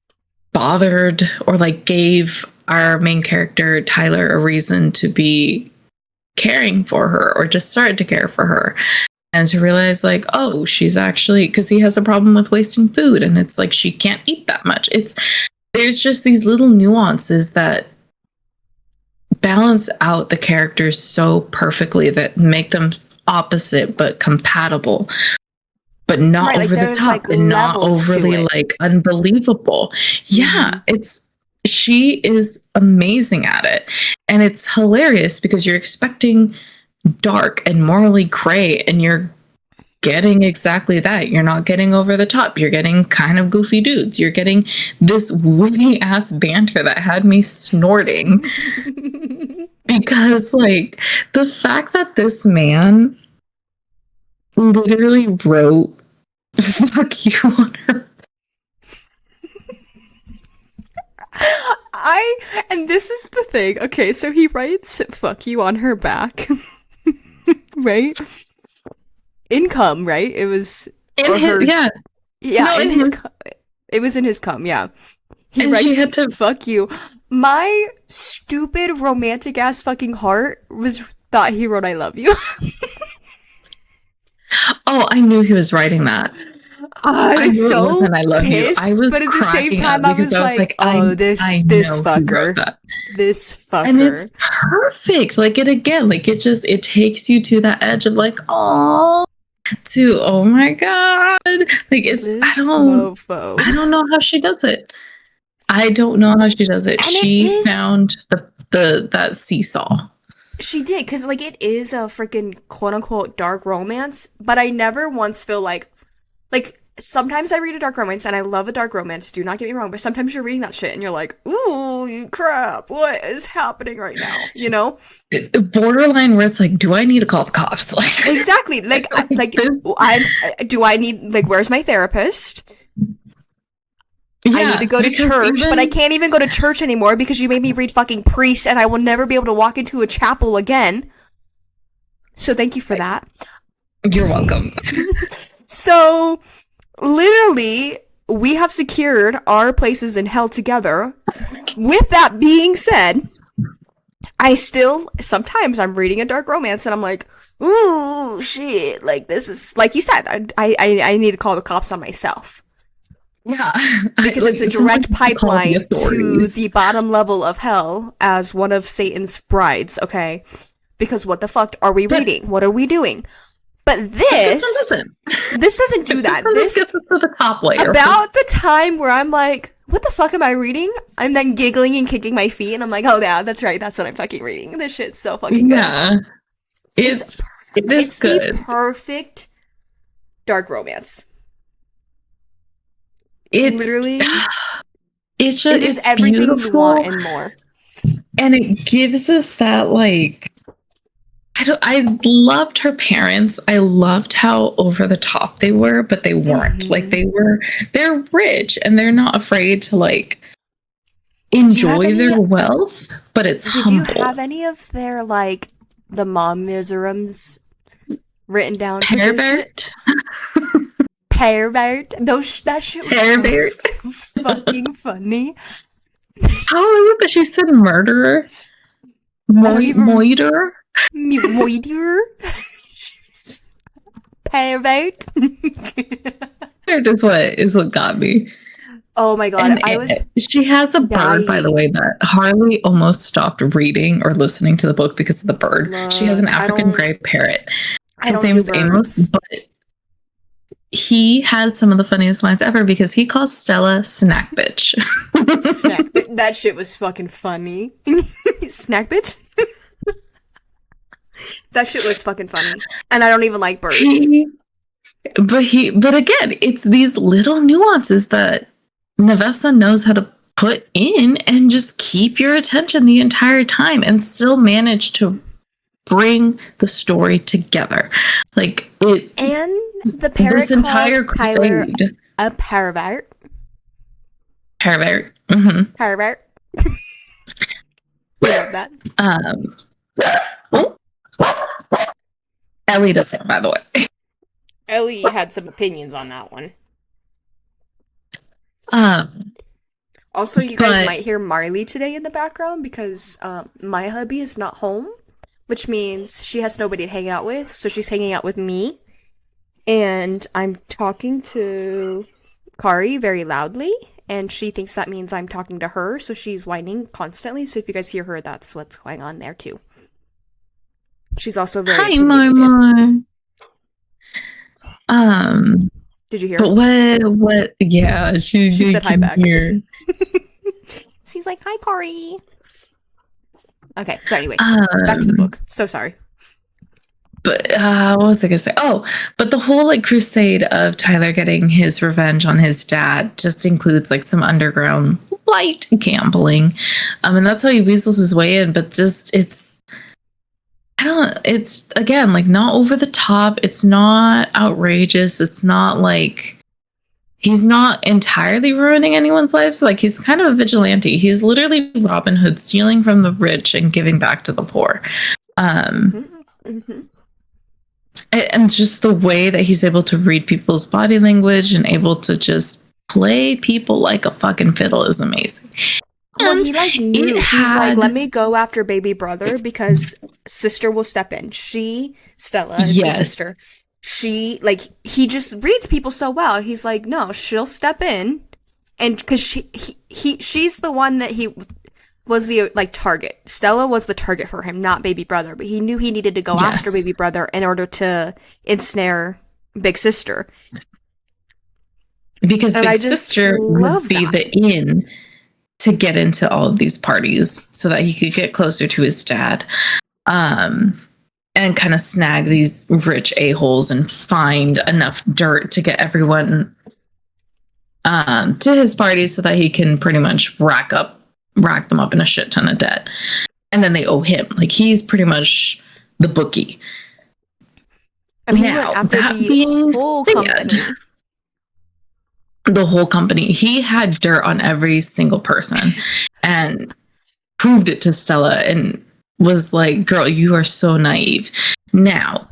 Speaker 2: bothered or like gave our main character Tyler a reason to be caring for her or just started to care for her and to realize like, oh, she's actually, because he has a problem with wasting food and it's like she can't eat that much. There's just these little nuances that balance out the characters so perfectly that make them opposite but compatible, but not
Speaker 1: Right, like
Speaker 2: over the
Speaker 1: there's
Speaker 2: top
Speaker 1: like
Speaker 2: and not
Speaker 1: levels to
Speaker 2: overly
Speaker 1: it.
Speaker 2: like unbelievable. Yeah, she is amazing at it. And it's hilarious because you're expecting dark and morally gray and you're getting exactly that. You're not getting over the top. You're getting kind of goofy dudes. You're getting this witty ass banter that had me snorting because like the fact that this man literally wrote fuck you on her.
Speaker 1: And this is the thing. Okay, so he writes "fuck you" on her back, right? Income, right? It was
Speaker 2: In
Speaker 1: or
Speaker 2: his,
Speaker 1: her,
Speaker 2: yeah.
Speaker 1: yeah,
Speaker 2: No,
Speaker 1: in
Speaker 2: in
Speaker 1: his.
Speaker 2: his,
Speaker 1: It was in his cum, yeah. He
Speaker 2: and she
Speaker 1: writes
Speaker 2: had to
Speaker 1: "fuck you." My stupid romantic ass fucking heart was thought he wrote "I love you."
Speaker 2: oh, I knew he was writing that.
Speaker 1: I
Speaker 2: I
Speaker 1: was
Speaker 2: knew it
Speaker 1: so
Speaker 2: wasn't I love you. I
Speaker 1: pissed,
Speaker 2: was
Speaker 1: but at the same
Speaker 2: cracking up
Speaker 1: time, I
Speaker 2: because
Speaker 1: was
Speaker 2: I was like,
Speaker 1: like, "Oh,
Speaker 2: I
Speaker 1: this
Speaker 2: know he wrote
Speaker 1: fucker,
Speaker 2: that.
Speaker 1: this
Speaker 2: And it's
Speaker 1: fucker."
Speaker 2: perfect. Like it again, like it takes you to that edge of like, oh, to oh my God. Like it's
Speaker 1: This
Speaker 2: I
Speaker 1: mofo.
Speaker 2: don't know how she does it. I don't know how she does it.
Speaker 1: And it
Speaker 2: She
Speaker 1: is,
Speaker 2: found the that seesaw.
Speaker 1: she did, because, like, it is a freaking quote unquote dark romance, but I never once feel like, sometimes I read a dark romance and I love a dark romance, do not get me wrong, but sometimes you're reading that shit and you're like, ooh, you crap, what is happening right now? You know?
Speaker 2: Borderline where it's like, do I need to call the cops? Like,
Speaker 1: Exactly.
Speaker 2: like this.
Speaker 1: Do I need, like, where's my therapist? I need
Speaker 2: Yeah,
Speaker 1: to go to
Speaker 2: because
Speaker 1: church, but I
Speaker 2: even
Speaker 1: can't even go to church anymore because you made me read fucking priests and I will never be able to walk into a chapel again. So thank you for that.
Speaker 2: you're welcome.
Speaker 1: So, literally, we have secured our places in hell together. With that being said, I still, sometimes I'm reading a dark romance and I'm like, ooh, shit, like this is, like you said, I need to call the cops on myself.
Speaker 2: Yeah,
Speaker 1: Because
Speaker 2: like
Speaker 1: it's a
Speaker 2: someone
Speaker 1: direct
Speaker 2: needs to call the
Speaker 1: pipeline to
Speaker 2: authorities.
Speaker 1: the bottom level of hell as one of Satan's brides, okay? Because what the fuck are we
Speaker 2: But
Speaker 1: reading? What are we doing? But
Speaker 2: this one doesn't.
Speaker 1: this doesn't do
Speaker 2: This
Speaker 1: that.
Speaker 2: one just
Speaker 1: This,
Speaker 2: gets us to the top layer.
Speaker 1: about the time where I'm like, what the fuck am I reading? I'm then giggling and kicking my feet, and I'm like, oh yeah, that's right, that's what I'm fucking reading. This shit's so fucking good.
Speaker 2: Yeah,
Speaker 1: It's
Speaker 2: it is
Speaker 1: it's the
Speaker 2: good.
Speaker 1: perfect dark romance.
Speaker 2: It's
Speaker 1: Literally,
Speaker 2: it's
Speaker 1: it
Speaker 2: just
Speaker 1: is
Speaker 2: it's
Speaker 1: everything you want
Speaker 2: beautiful,
Speaker 1: and more.
Speaker 2: and it gives us that like I loved her parents. I loved how over the top they were, but they weren't. Like
Speaker 1: Mm-hmm.
Speaker 2: they're rich and they're not afraid to like
Speaker 1: Do you have
Speaker 2: enjoy
Speaker 1: any?
Speaker 2: their wealth, but it's
Speaker 1: Did you
Speaker 2: humble.
Speaker 1: have any of their like the mom miserums written down? Because there's shit.
Speaker 2: Herbert,
Speaker 1: Pervert. That shit was
Speaker 2: Herbert.
Speaker 1: so fucking funny.
Speaker 2: How is it that she said murderer?
Speaker 1: I don't even
Speaker 2: Moiter?
Speaker 1: moider pervert.
Speaker 2: That is what got me.
Speaker 1: Oh my god,
Speaker 2: And
Speaker 1: I was
Speaker 2: she has a bird, by the
Speaker 1: dying.
Speaker 2: way, that Harley almost stopped reading or listening to the book because of the bird. She has an
Speaker 1: Look,
Speaker 2: African gray parrot.
Speaker 1: I
Speaker 2: His
Speaker 1: don't
Speaker 2: name
Speaker 1: do
Speaker 2: is Amos,
Speaker 1: birds.
Speaker 2: but he has some of the funniest lines ever because he calls Stella snack bitch.
Speaker 1: That shit was fucking funny. Snack bitch. That shit was fucking funny. And I don't even like birds.
Speaker 2: But again, it's these little nuances that Navessa knows how to put in and just keep your attention the entire time and still manage to bring the story together. Like it
Speaker 1: And the parrot
Speaker 2: this entire
Speaker 1: called Tyler
Speaker 2: crusade.
Speaker 1: a pervert.
Speaker 2: Pervert. Mm-hmm.
Speaker 1: Pervert. We love that.
Speaker 2: Oh, Ellie doesn't, by the way.
Speaker 1: Ellie had some opinions on that one.
Speaker 2: Um,
Speaker 1: Also, you guys might hear Marley today in the background because my hubby is not home, which means she has nobody to hang out with, so she's hanging out with me. And I'm talking to Kari very loudly, and she thinks that means I'm talking to her, so she's whining constantly. So if you guys hear her, that's what's going on there too. She's also very
Speaker 2: opinionated.
Speaker 1: Did you hear?
Speaker 2: But what? Yeah, she
Speaker 1: said hi back.
Speaker 2: Hear.
Speaker 1: She's like, "Hi, Kari." Okay, so anyway, back to the book. So sorry.
Speaker 2: But what was I gonna say? Oh, but the whole like crusade of Tyler getting his revenge on his dad just includes like some underground light gambling, and that's how he weasels his way in. But just it's again like not over the top. It's not outrageous. It's not like he's not entirely ruining anyone's lives. Like he's kind of a vigilante. He's literally Robin Hood, stealing from the rich and giving back to the poor. And just the way that he's able to read people's body language and able to just play people like a fucking fiddle is amazing.
Speaker 1: Well, he like knew. He's like, let me go after baby brother because sister will step in. Stella is the sister. He just reads people so well. He's like, no, she'll step in, and because she's the one that he was the like target. Stella was the target for him, not baby brother. But he knew he needed to go after baby brother in order to ensnare big sister.
Speaker 2: Because big sister would be the in to get into all of these parties so that he could get closer to his dad. And kind of snag these rich a-holes and find enough dirt to get everyone to his party so that he can pretty much rack them up in a shit ton of debt. And then they owe him. Like he's pretty much the bookie.
Speaker 1: I mean, now, after the whole company.
Speaker 2: The whole company. He had dirt on every single person and proved it to Stella and was like, girl, you are so naive. Now,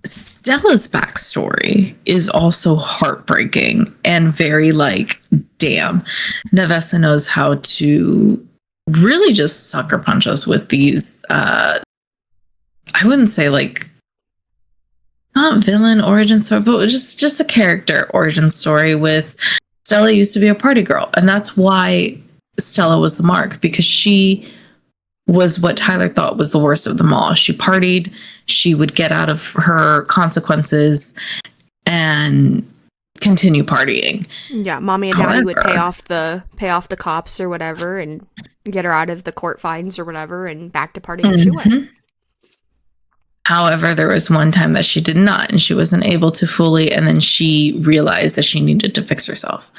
Speaker 2: Stella's backstory is also heartbreaking and very like, damn, Nevessa knows how to really just sucker punch us with these, I wouldn't say like, not villain origin story, but just a character origin story with Stella used to be a party girl. And that's why Stella was the mark, because she was what Tyler thought was the worst of them all. She partied, she would get out of her consequences and continue partying.
Speaker 1: Yeah, mommy and daddy would pay off the cops or whatever and get her out of the court fines or whatever and back to partying as she went.
Speaker 2: However, there was one time that she did not, and she wasn't able to fully, and then she realized that she needed to fix herself.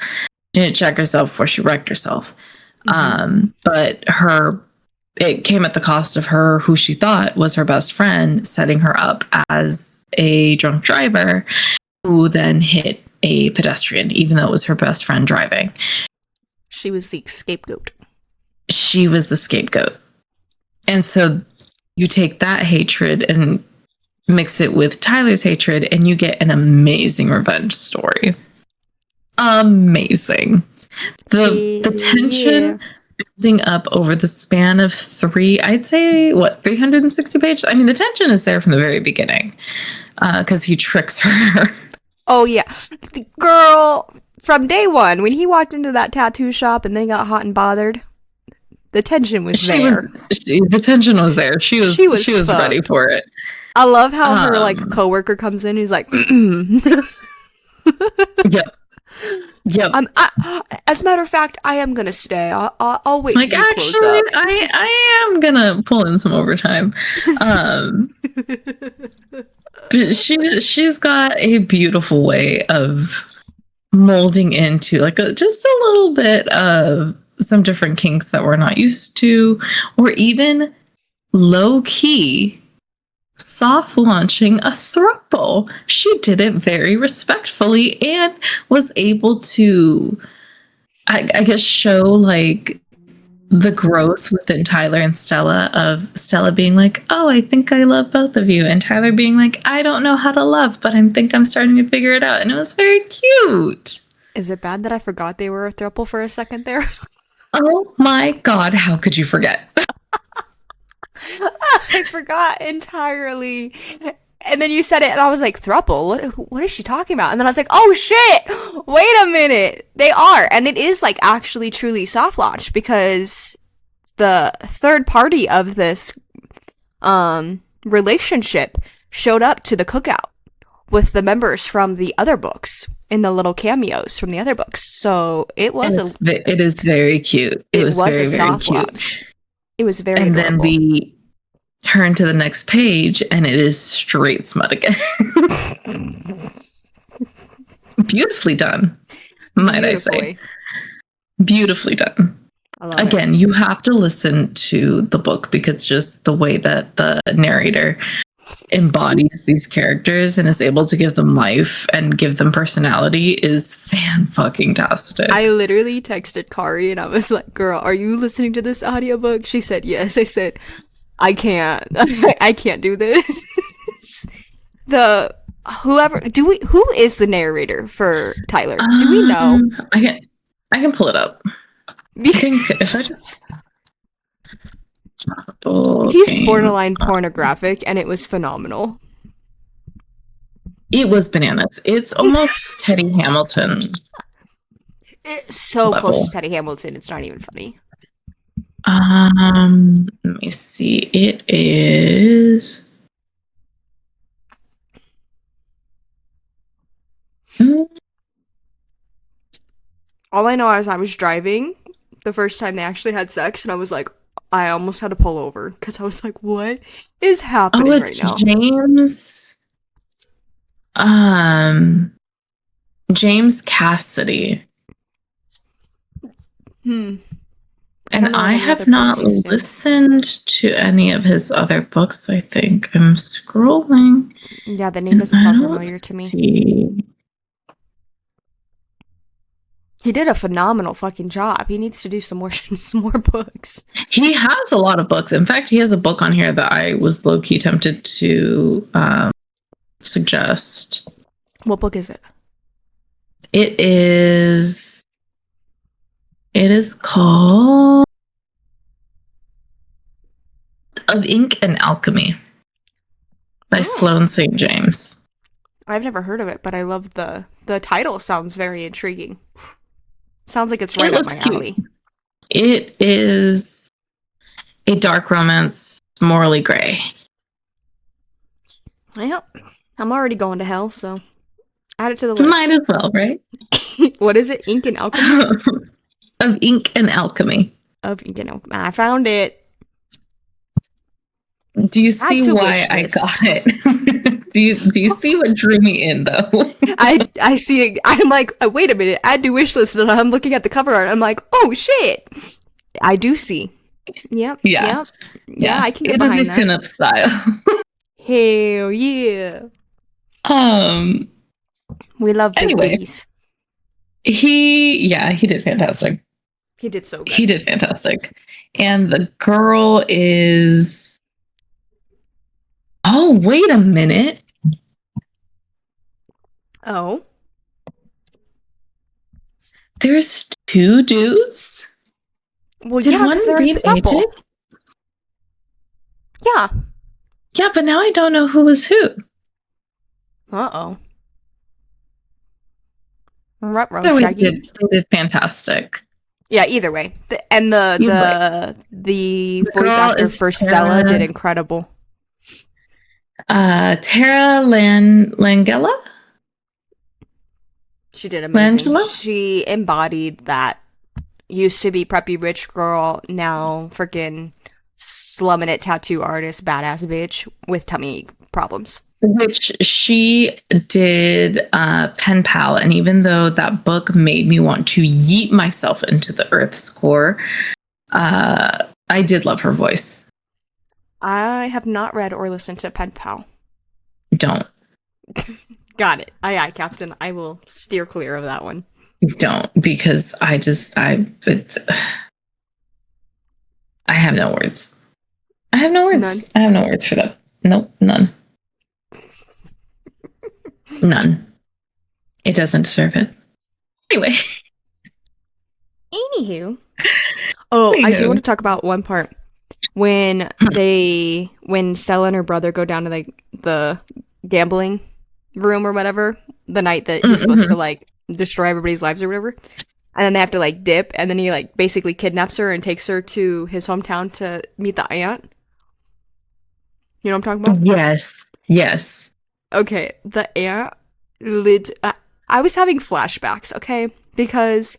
Speaker 2: She needed to check herself before she wrecked herself. But it came at the cost of her, who she thought was her best friend, setting her up as a drunk driver who then hit a pedestrian, even though it was her best friend driving.
Speaker 1: She was the scapegoat.
Speaker 2: She was the scapegoat. And so you take that hatred and mix it with Tyler's hatred, and you get an amazing revenge story. Amazing. The tension building up over the span of 360 pages? I mean, the tension is there from the very beginning because he tricks her.
Speaker 1: Oh, yeah. Girl, from day one, when he walked into that tattoo shop and then got hot and bothered, the tension was there.
Speaker 2: The tension was there. She was ready for it.
Speaker 1: I love how her like coworker comes in. He's like,
Speaker 2: Yep.
Speaker 1: As a matter of fact, I am gonna stay. I'll wait.
Speaker 2: Like actually, I am gonna pull in some overtime. But she's got a beautiful way of molding into like just a little bit of some different kinks that we're not used to, or even low key soft launching a throuple. She did it very respectfully and was able to, I guess, show like the growth within Tyler and Stella of Stella being like, "Oh, I think I love both of you," and Tyler being like, "I don't know how to love, but I think I'm starting to figure it out," and it was very cute.
Speaker 1: Is it bad that I forgot they were a throuple for a second there?
Speaker 2: Oh my god, how could you forget?
Speaker 1: I forgot entirely. And then you said it, and I was like, "Thruple? What is she talking about?" And then I was like, "Oh shit! Wait a minute, they are." And it is like actually truly soft launch because the third party of this relationship showed up to the cookout with the members from the other books in the little cameos from the other books. So it was
Speaker 2: it is very cute. It was very,
Speaker 1: a
Speaker 2: very
Speaker 1: soft
Speaker 2: cute.
Speaker 1: launch. It was very
Speaker 2: And
Speaker 1: adorable.
Speaker 2: then we turn to the next page, and it is straight smut again. Beautifully done, might I say. Beautifully done. Again, you have to listen to the book because just the way that the narrator embodies these characters and is able to give them life and give them personality is fan-fucking-tastic.
Speaker 1: I literally texted Kari and I was like, "Girl, are you listening to this audiobook?" She said yes. I said, "I can't. I can't do this." Who is the narrator for Tyler? Do we know?
Speaker 2: I can pull it up.
Speaker 1: Because he's borderline pornographic, and it was phenomenal.
Speaker 2: It was bananas. It's almost Teddy Hamilton.
Speaker 1: It's so close to Teddy Hamilton. It's not even funny.
Speaker 2: Let me see. It is.
Speaker 1: All I know is I was driving the first time they actually had sex, and I was like, I almost had to pull over because I was like, what is happening right now?
Speaker 2: James Cassidy. And I have not listened to any of his other books, I think. I'm scrolling.
Speaker 1: Yeah, the name doesn't sound familiar to me. He did a phenomenal fucking job. He needs to do some more books.
Speaker 2: He has a lot of books. In fact, he has a book on here that I was low-key tempted to suggest.
Speaker 1: What book is it?
Speaker 2: It is called Of Ink and Alchemy by Sloane St. James.
Speaker 1: I've never heard of it, but I love the title. Sounds very intriguing. Sounds like it's right up my alley.
Speaker 2: It is a dark romance, morally gray.
Speaker 1: Well, I'm already going to hell, so add it to the list.
Speaker 2: Might as well, right?
Speaker 1: What is it? Ink and Alchemy?
Speaker 2: Of Ink and Alchemy.
Speaker 1: Of Ink and Alchemy. I found it.
Speaker 2: Do you see why I got it? do you see what drew me in, though?
Speaker 1: I see it. I'm like, wait a minute, add to wish list, and I'm looking at the cover art. I'm like, oh shit, I do see. Yep.
Speaker 2: Yeah.
Speaker 1: I can get behind that.
Speaker 2: It is a pinup style.
Speaker 1: Hell yeah. We love big booties.
Speaker 2: He did fantastic.
Speaker 1: He did so good.
Speaker 2: He did fantastic. And the girl is. Oh, wait a minute.
Speaker 1: Oh.
Speaker 2: There's two dudes?
Speaker 1: Well, did one read AJ? Yeah.
Speaker 2: Yeah, but now I don't know who was who.
Speaker 1: Uh-oh.
Speaker 2: They did fantastic.
Speaker 1: Yeah, either way. The voice actor for Stella did incredible.
Speaker 2: Tara Langella?
Speaker 1: She did amazing. Langella? She embodied that used to be preppy rich girl, now freaking slumming it tattoo artist, badass bitch with tummy problems.
Speaker 2: Which she did Pen Pal, and even though that book made me want to yeet myself into the Earth's core, I did love her voice.
Speaker 1: I have not read or listened to Pen Pal.
Speaker 2: Don't.
Speaker 1: Got it. Aye, Captain. I will steer clear of that one.
Speaker 2: Don't, because I have no words. I have no
Speaker 1: None.
Speaker 2: words. I have no words for that. Nope, none. None. It doesn't deserve it. Anyway.
Speaker 1: Anywho. Oh, I do want to talk about one part. When Stella and her brother go down to like the gambling room or whatever, the night that he's supposed to like destroy everybody's lives or whatever. And then they have to like dip, and then he like basically kidnaps her and takes her to his hometown to meet the aunt. You know what I'm talking about?
Speaker 2: Yes. Yes.
Speaker 1: Okay, the aunt I was having flashbacks, okay? Because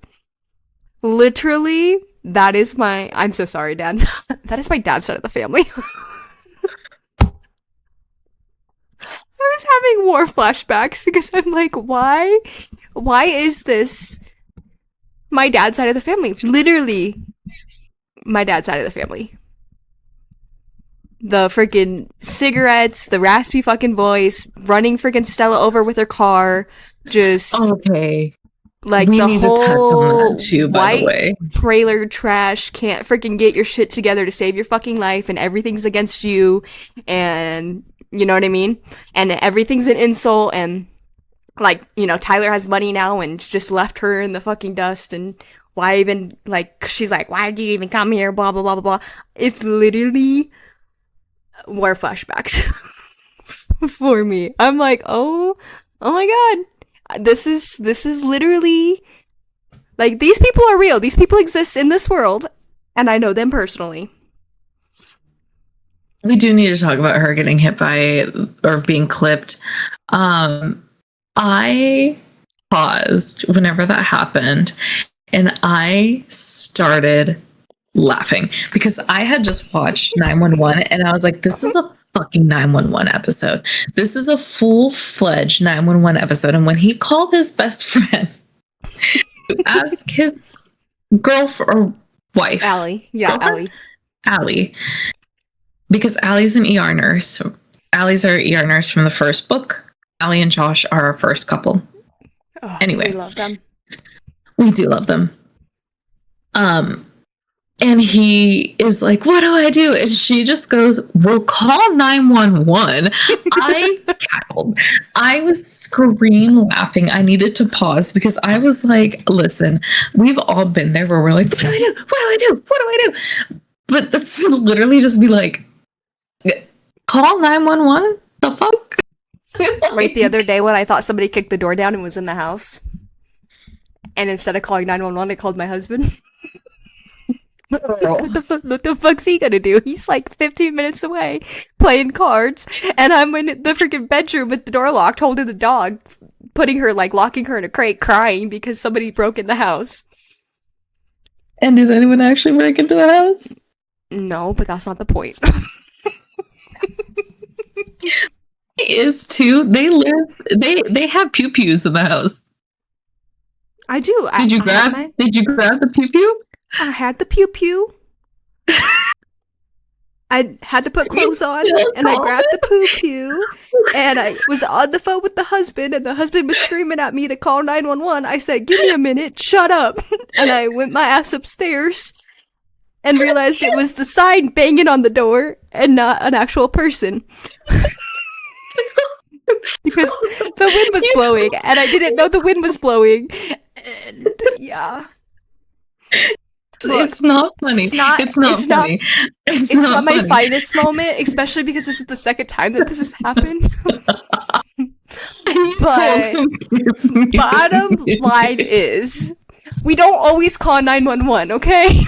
Speaker 1: literally that is my I'm so sorry, Dad. That is my dad's side of the family. I was having war flashbacks because I'm like, why is this my dad's side of the family? Literally my dad's side of the family. The freaking cigarettes, the raspy fucking voice, running freaking Stella over with her car, just
Speaker 2: okay.
Speaker 1: Like
Speaker 2: we
Speaker 1: the
Speaker 2: need to touch on
Speaker 1: whole
Speaker 2: that too, by
Speaker 1: white
Speaker 2: the way.
Speaker 1: trailer trash can't freaking get your shit together to save your fucking life, and everything's against you, and you know what I mean? And everything's an insult, and like, you know, Tyler has money now and just left her in the fucking dust, and why even, like, she's like, why did you even come here, blah, blah, blah, blah, blah. It's literally war flashbacks for me. I'm like, oh my god. This is literally, like, these people are real. These people exist in this world, and I know them personally.
Speaker 2: We do need to talk about her getting hit by or being clipped. I paused whenever that happened, and I started laughing because I had just watched 911, and I was like, this is a fucking 911 episode. This is a full-fledged 911 episode. And when he called his best friend to ask his girlfriend or wife,
Speaker 1: Allie, yeah,
Speaker 2: Allie, because Allie's an ER nurse. Allie's our ER nurse from the first book. Allie and Josh are our first couple.
Speaker 1: Oh,
Speaker 2: anyway,
Speaker 1: we love them.
Speaker 2: We do love them. And he is like, what do I do? And she just goes, well, call 911. I cackled. I was scream laughing. I needed to pause because I was like, listen, we've all been there where we're like, what do I do? What do I do? What do I do? But that's literally just be like, call 911? The fuck?
Speaker 1: Right, the other day when I thought somebody kicked the door down and was in the house, and instead of calling 911, I called my husband. What the fuck's he gonna do? He's like 15 minutes away playing cards, and I'm in the freaking bedroom with the door locked, holding the dog, putting her, like, locking her in a crate, crying because somebody broke in the house.
Speaker 2: And did anyone actually break into the house?
Speaker 1: No, but that's not the point.
Speaker 2: Is too. They have pew pews in the house.
Speaker 1: I do.
Speaker 2: Did you grab the pew pew?
Speaker 1: I had the pew pew. I had to put clothes on, and I grabbed the poo pew, and I was on the phone with the husband, and the husband was screaming at me to call 911. I said, give me a minute, shut up. And I went my ass upstairs and realized it was the sign banging on the door and not an actual person. Because the wind was blowing, and I didn't know the wind was blowing. And yeah.
Speaker 2: Look, it's not funny. It's not funny. It's
Speaker 1: not my
Speaker 2: funny.
Speaker 1: finest moment, especially because this is the second time that this has happened. But bottom line is, we don't always call 911, okay?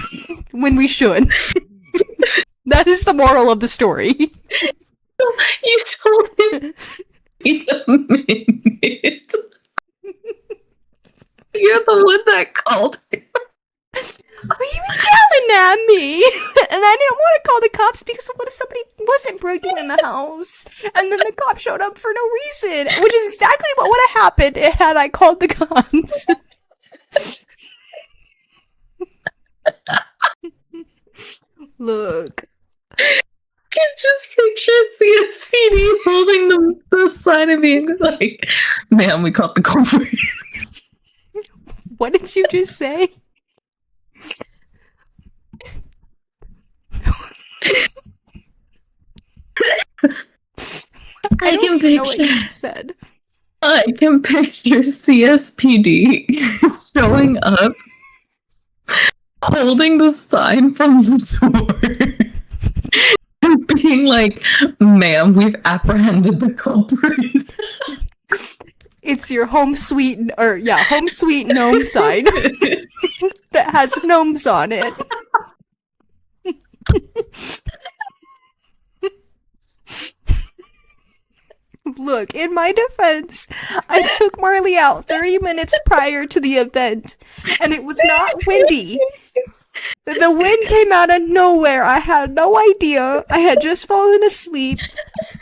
Speaker 1: When we should. That is the moral of the story.
Speaker 2: You told him. Wait a minute. You're the one that called him.
Speaker 1: He was yelling at me, and I didn't want to call the cops because what if somebody wasn't breaking in the house, and then the cops showed up for no reason, which is exactly what would have happened had I called the cops. Look.
Speaker 2: I can just picture CSPD holding the sign and being like, "Man, we caught the culprit."
Speaker 1: What did you just say? I
Speaker 2: I
Speaker 1: don't
Speaker 2: can
Speaker 1: even know what you
Speaker 2: picture.
Speaker 1: just said.
Speaker 2: I can picture CSPD showing up, holding the sign from the store, and being like, "Ma'am, we've apprehended the culprit."
Speaker 1: It's your home sweet home sweet gnome sign that has gnomes on it. Look, in my defense, I took Marley out 30 minutes prior to the event, and it was not windy. The wind came out of nowhere. I had no idea. I had just fallen asleep,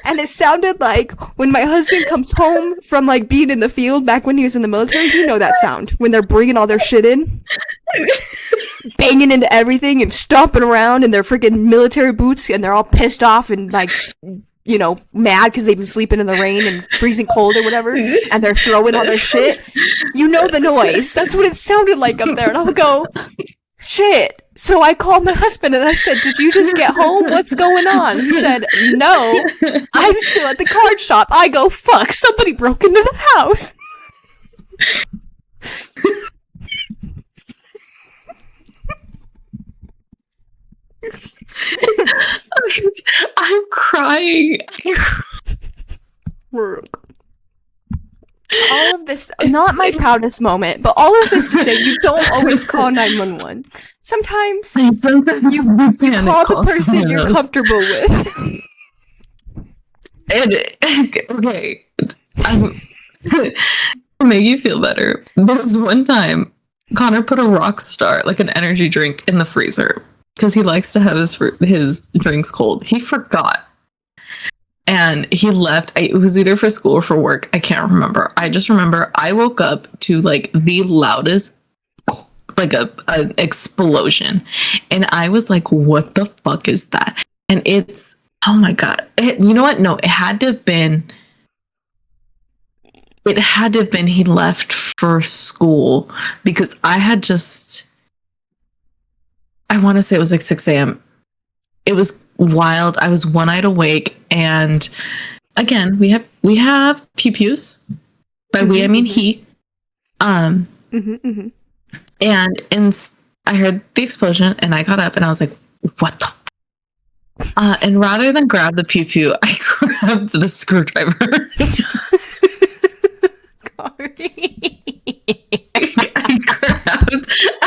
Speaker 1: and it sounded like when my husband comes home from like being in the field back when he was in the military. You know that sound when they're bringing all their shit in, banging into everything and stomping around in their freaking military boots, and they're all pissed off and like, you know, mad because they've been sleeping in the rain and freezing cold or whatever, and they're throwing all their shit. You know the noise. That's what it sounded like up there. And I'll go, shit. So I called my husband and I said, did you just get home? What's going on? He said, no, I'm still at the card shop. I go, fuck, somebody broke into the house.
Speaker 2: I'm crying.
Speaker 1: All of this, not my proudest moment, but all of this to say you don't always call 911. Sometimes you call the person you're comfortable with.
Speaker 2: Okay, to make you feel better, there was one time Connor put a rock star, like an energy drink, in the freezer because he likes to have his drinks cold. He forgot. And he left. It was either for school or for work. I can't remember. I just remember I woke up to like the loudest, like an explosion. And I was like, what the fuck is that? And it's, oh my God. You know what? No, it had to have been he left for school because I want to say it was like 6 a.m. It was wild. I was one-eyed awake, and again, we have pew-pews. By we, I mean he. And I heard the explosion, and I got up, and I was like, "What the?" And rather than grab the pew-pew, I grabbed the screwdriver.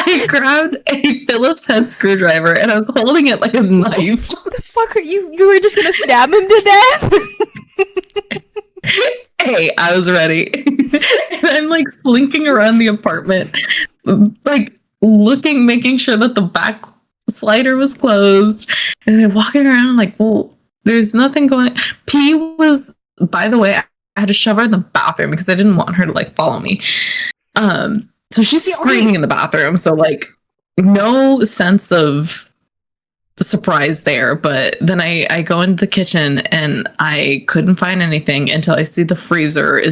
Speaker 2: I grabbed a Phillips head screwdriver and I was holding it like a knife.
Speaker 1: What the fuck are you? You were just gonna stab him to death?
Speaker 2: Hey, I was ready. And I'm like slinking around the apartment, like looking, making sure that the back slider was closed. And then walking around like, well, there's nothing going. P was, by the way, I had to shove her in the bathroom because I didn't want her to like follow me. So she's screaming in the bathroom. So like no sense of surprise there. But then I go into the kitchen and I couldn't find anything until I see the freezer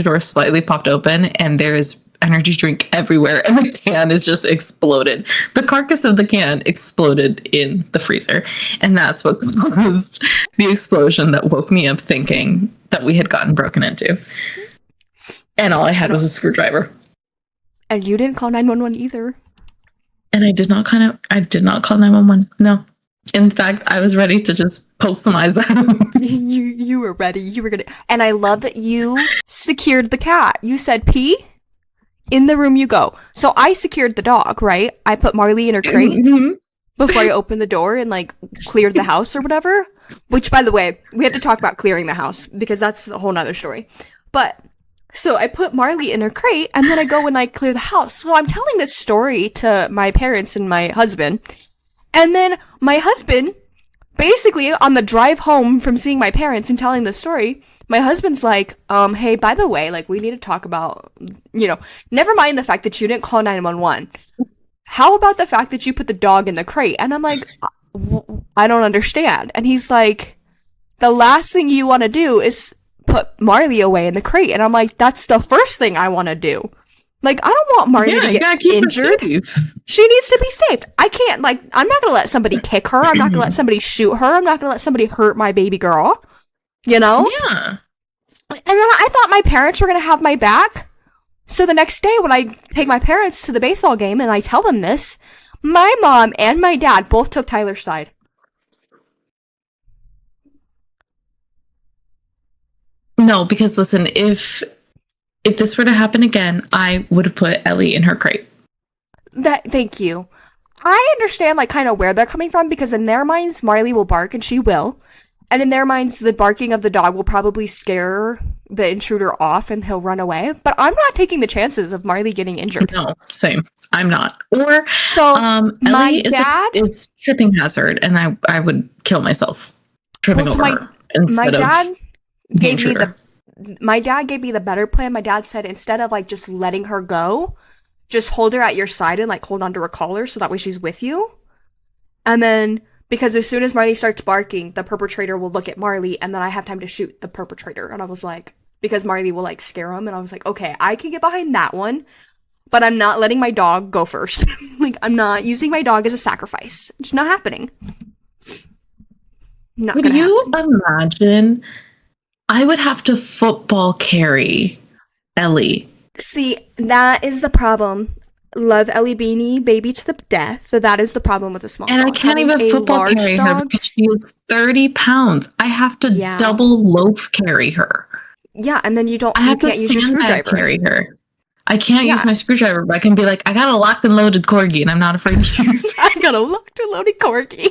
Speaker 2: door slightly popped open and there's energy drink everywhere and the can is just exploded. The carcass of the can exploded in the freezer. And that's what caused the explosion that woke me up thinking that we had gotten broken into. And all I had was a screwdriver.
Speaker 1: And you didn't call 911 either.
Speaker 2: And I did not call 911. No. In fact, I was ready to just poke some eyes out.
Speaker 1: You were ready. You were gonna. And I love that you secured the cat. You said, P, in the room you go. So I secured the dog, right? I put Marley in her crate before I opened the door and like cleared the house or whatever. Which, by the way, we have to talk about clearing the house because that's a whole nother story. But so I put Marley in her crate and then I go and I clear the house. So I'm telling this story to my parents and my husband. And then my husband, basically on the drive home from seeing my parents and telling the story, my husband's like, hey, by the way, like we need to talk about, never mind the fact that you didn't call 911. How about the fact that you put the dog in the crate? And I'm like, I don't understand. And he's like, the last thing you want to do is put Marley away in the crate. And I'm like, that's the first thing I want to do. Like, I don't want Marley to get injured. She needs to be safe. I can't, I'm not going to let somebody kick her. I'm not going to let somebody shoot her. I'm not going to let somebody hurt my baby girl. you know?
Speaker 2: Yeah.
Speaker 1: And then I thought my parents were going to have my back. So the next day when I take my parents to the baseball game and I tell them this, my mom and my dad both took Tyler's side.
Speaker 2: No, because listen, if this were to happen again, I would have put Ellie in her crate.
Speaker 1: Thank you. I understand like kind of where they're coming from because in their minds Marley will bark and she will. And in their minds the barking of the dog will probably scare the intruder off and he'll run away. But I'm not taking the chances of Marley getting injured.
Speaker 2: No, same. I'm not. Or
Speaker 1: so
Speaker 2: Ellie is tripping hazard and I would kill myself tripping over her instead of
Speaker 1: my dad gave me the better plan. My dad said instead of like just letting her go, just hold her at your side and like hold onto her collar so that way she's with you. And then because as soon as Marley starts barking, the perpetrator will look at Marley and then I have time to shoot the perpetrator. And I was like, because Marley will like scare him. And I was like, okay, I can get behind that one, but I'm not letting my dog go first. Like I'm not using my dog as a sacrifice. It's not happening.
Speaker 2: Would you imagine? I would have to football carry Ellie.
Speaker 1: See, that is the problem. Love Ellie Beanie, baby to the death. So that is the problem with a small dog.
Speaker 2: And I can't even football carry her because she is 30 pounds. I have to double loaf carry her.
Speaker 1: Yeah, and then you can't use your screwdriver.
Speaker 2: Carry her. I can't use my screwdriver, but I can be like, I got a locked and loaded corgi, and I'm not afraid to use it.
Speaker 1: I got a locked and loaded corgi.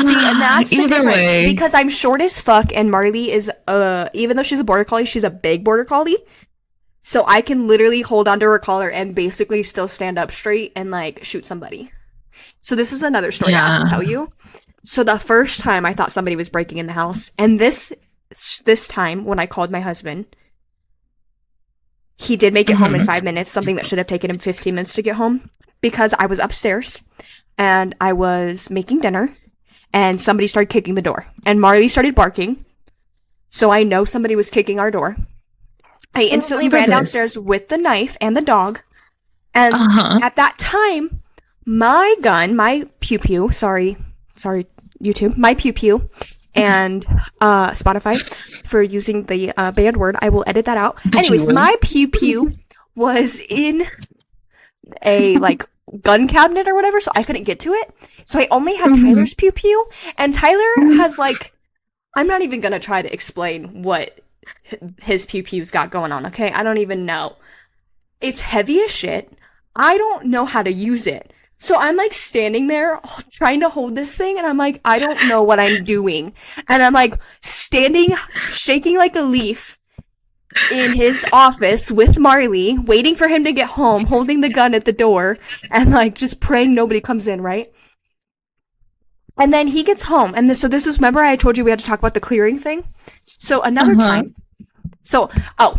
Speaker 1: See, and that's the difference. Because I'm short as fuck, and Marley is, even though she's a border collie, she's a big border collie. So I can literally hold onto her collar and basically still stand up straight and, like, shoot somebody. So this is another story I have to tell you. So the first time I thought somebody was breaking in the house, and this time when I called my husband, he did make it home in 5 minutes, something that should have taken him 15 minutes to get home, because I was upstairs and I was making dinner and somebody started kicking the door and Marley started barking. So I know somebody was kicking our door. I instantly ran downstairs with the knife and the dog. And at that time, my gun, my pew-pew, sorry, YouTube, my pew-pew, and Spotify for using the banned word. I will edit that out. Anyways, my pew-pew was in a, like, gun cabinet or whatever, so I couldn't get to it. So I only had Tyler's pew-pew, and Tyler has, like, I'm not even gonna try to explain what his pew-pew's got going on, okay? I don't even know. It's heavy as shit. I don't know how to use it. So I'm like standing there trying to hold this thing and I'm like, I don't know what I'm doing. And I'm like standing, shaking like a leaf in his office with Marley, waiting for him to get home, holding the gun at the door and like just praying nobody comes in, right? And then he gets home. And so this is, remember I told you we had to talk about the clearing thing? So another time. So,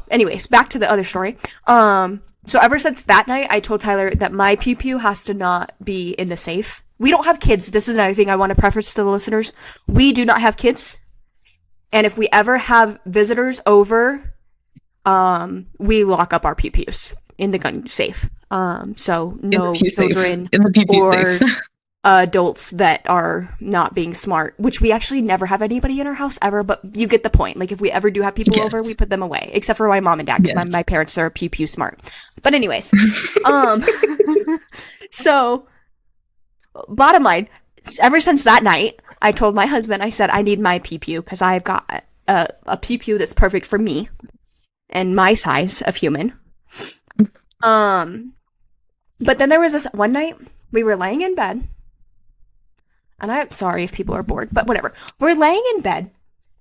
Speaker 1: anyways, back to the other story. So ever since that night, I told Tyler that my pew-pew has to not be in the safe. We don't have kids. This is another thing I want to preface to the listeners. We do not have kids. And if we ever have visitors over, we lock up our pew-pews in the gun safe. So no children or adults that are not being smart, which we actually never have anybody in our house ever, but you get the point. Like if we ever do have people over, we put them away, except for my mom and dad, because my parents are pew smart. But anyways, so bottom line, ever since that night, I told my husband, I said, I need my pew because I've got a pew that's perfect for me and my size of human. But then there was this one night we were laying in bed. And I'm sorry if people are bored, but whatever. We're laying in bed,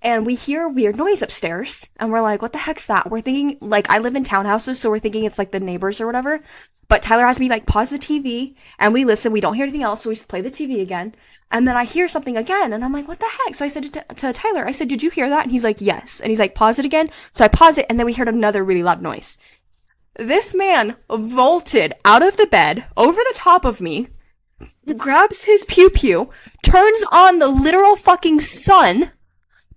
Speaker 1: and we hear weird noise upstairs, and we're like, what the heck's that? We're thinking, like, I live in townhouses, so we're thinking it's, like, the neighbors or whatever. But Tyler has me, like, pause the TV, and we listen. We don't hear anything else, so we play the TV again. And then I hear something again, and I'm like, what the heck? So I said to Tyler, I said, did you hear that? And he's like, yes. And he's like, pause it again. So I pause it, and then we heard another really loud noise. This man vaulted out of the bed, over the top of me, grabs his pew-pew, turns on the literal fucking sun,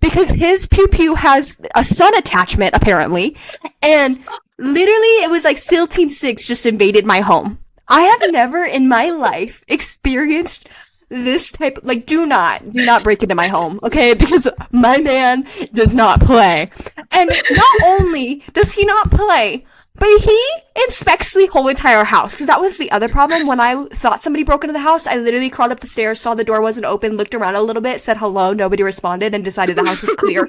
Speaker 1: because his pew-pew has a sun attachment, apparently, and literally it was like SEAL Team 6 just invaded my home. I have never in my life experienced this type, like, do not break into my home, okay? Because my man does not play. And not only does he not play, but he inspects the whole entire house. Because that was the other problem. When I thought somebody broke into the house, I literally crawled up the stairs, saw the door wasn't open, looked around a little bit, said hello, nobody responded, and decided the house was clear.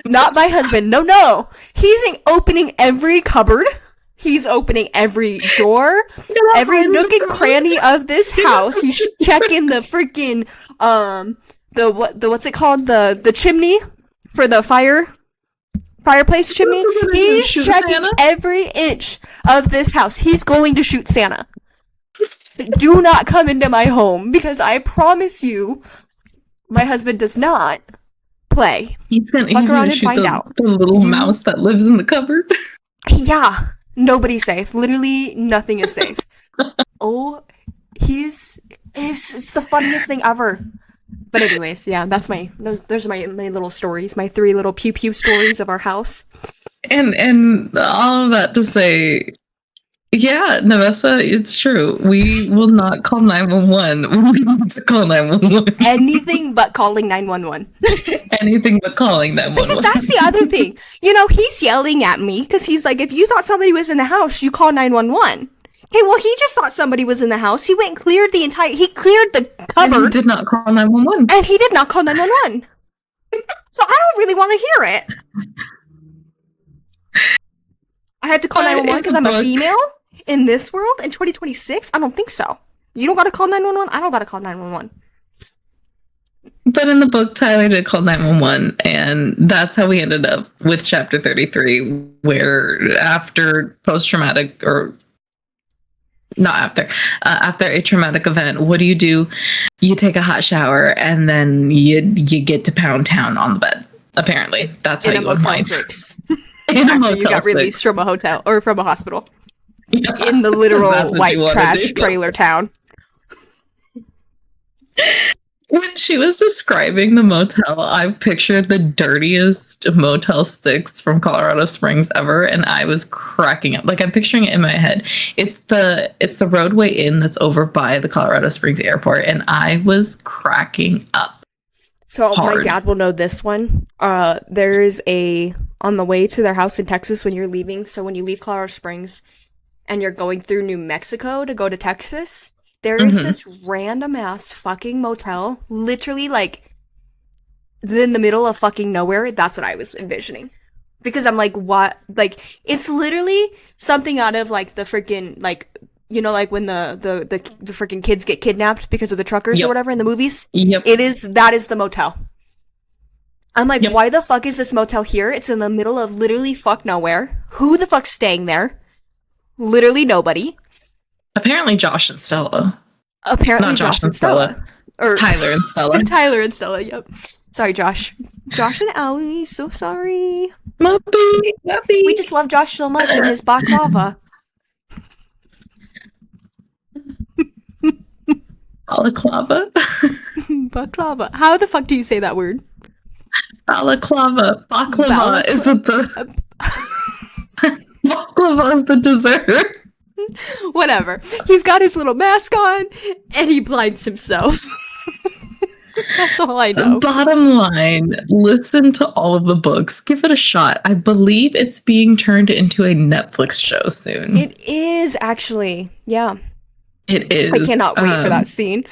Speaker 1: Not my husband. No. He's opening every cupboard. He's opening every drawer, every nook and cranny of this house. He's checking the freaking what's it called? The chimney for the fireplace chimney. He's checking every inch of this house. He's going to shoot Santa. Do not come into my home, because I promise you, my husband does not play.
Speaker 2: He's gonna shoot the little mouse that lives in the cupboard.
Speaker 1: Yeah. Nobody's safe. Literally, nothing is safe. Oh, it's the funniest thing ever. But anyways, yeah, those are my little stories, my 3 little pew pew stories of our house.
Speaker 2: And all of that to say, yeah, Nevessa, it's true. We will not call 911 when we need to call 911.
Speaker 1: Anything but calling 911.
Speaker 2: Anything but calling 911.
Speaker 1: Because that's the other thing. You know, he's yelling at me because he's like, if you thought somebody was in the house, you call 911. Okay, well, he just thought somebody was in the house. He went and cleared the cupboard.
Speaker 2: And he did not call 911.
Speaker 1: And he did not call 911. So I don't really want to hear it. I had to call 911 because I'm a female in this world in 2026? I don't think so. You don't gotta call 911? I don't gotta call 911.
Speaker 2: But in the book, Tyler did call 911, and that's how we ended up with chapter 33, where after post-traumatic, or not after, after a traumatic event, what do? You take a hot shower, and then you get to Pound Town on the bed. Apparently, that's how you unwind.
Speaker 1: After you got released from a hotel or from a hospital. Yeah, in the literal white trash trailer town.
Speaker 2: When she was describing the motel, I pictured the dirtiest Motel 6 from Colorado Springs ever, and I was cracking up. Like, I'm picturing it in my head. It's the Roadway Inn that's over by the Colorado Springs airport, and I was cracking up.
Speaker 1: So hard. My dad will know this one. There's on the way to their house in Texas when you're leaving. So when you leave Colorado Springs and you're going through New Mexico to go to Texas, there is this random ass fucking motel, literally like in the middle of fucking nowhere. That's what I was envisioning. Because I'm like, what? Like, it's literally something out of like the freaking, like, you know, like when the freaking kids get kidnapped because of the truckers or whatever in the movies. Yep. That is the motel. I'm like, why the fuck is this motel here? It's in the middle of literally fuck nowhere. Who the fuck's staying there? Literally nobody.
Speaker 2: Apparently Josh and Stella.
Speaker 1: Apparently not Josh and Stella.
Speaker 2: Or Tyler and Stella.
Speaker 1: Tyler and Stella, yep. Sorry, Josh. Josh and Allie, so sorry.
Speaker 2: Muppy.
Speaker 1: We just love Josh so much and his baklava.
Speaker 2: Balaclava?
Speaker 1: Baklava. How the fuck do you say that word?
Speaker 2: Balaclava. Baklava is the... Baklava is the dessert.
Speaker 1: Whatever. He's got his little mask on, and he blinds himself. That's all I know.
Speaker 2: Bottom line, listen to all of the books. Give it a shot. I believe it's being turned into a Netflix show soon.
Speaker 1: It is, actually. Yeah.
Speaker 2: It is.
Speaker 1: I cannot wait for that scene.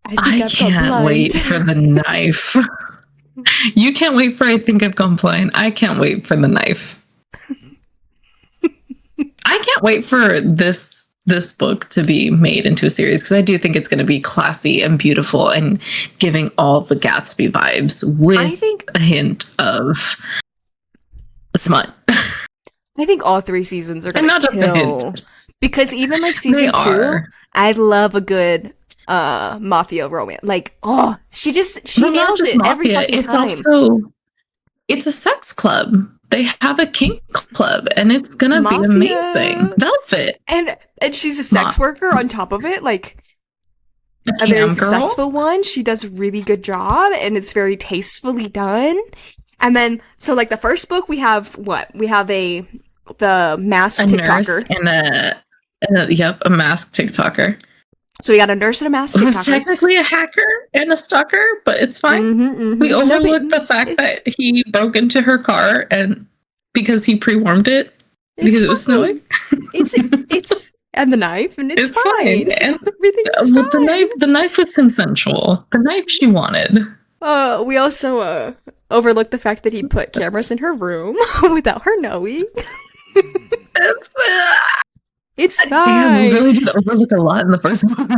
Speaker 2: I can't wait for the knife. You can't wait for I Think I've Gone Blind. I can't wait for the knife. I can't wait for this book to be made into a series, because I do think it's going to be classy and beautiful and giving all the Gatsby vibes with a hint of smut.
Speaker 1: I think all 3 seasons are going to kill. Because even like season 2, I love a good mafia romance. Like, she nails it every fucking time.
Speaker 2: It's a sex club. They have a kink club, and it's gonna be amazing. Velvet.
Speaker 1: And she's a sex worker on top of it, like a very successful one. She does a really good job, and it's very tastefully done. And then, so like the first book, we have what? We have the masked TikToker.
Speaker 2: Nurse and a masked TikToker.
Speaker 1: So we got a nurse and a masked
Speaker 2: who's
Speaker 1: TikToker.
Speaker 2: technically a hacker and a stalker, but it's fine. We
Speaker 1: No,
Speaker 2: overlooked the fact that he broke into her car and because he pre-warmed it because it was snowing.
Speaker 1: It's and the knife, and it's fine.
Speaker 2: And
Speaker 1: Everything's
Speaker 2: well,
Speaker 1: fine.
Speaker 2: the knife was consensual. The knife she wanted.
Speaker 1: We also overlooked the fact that he put cameras in her room without her knowing. It's fine.
Speaker 2: Damn, we really did overlook a lot in the first book.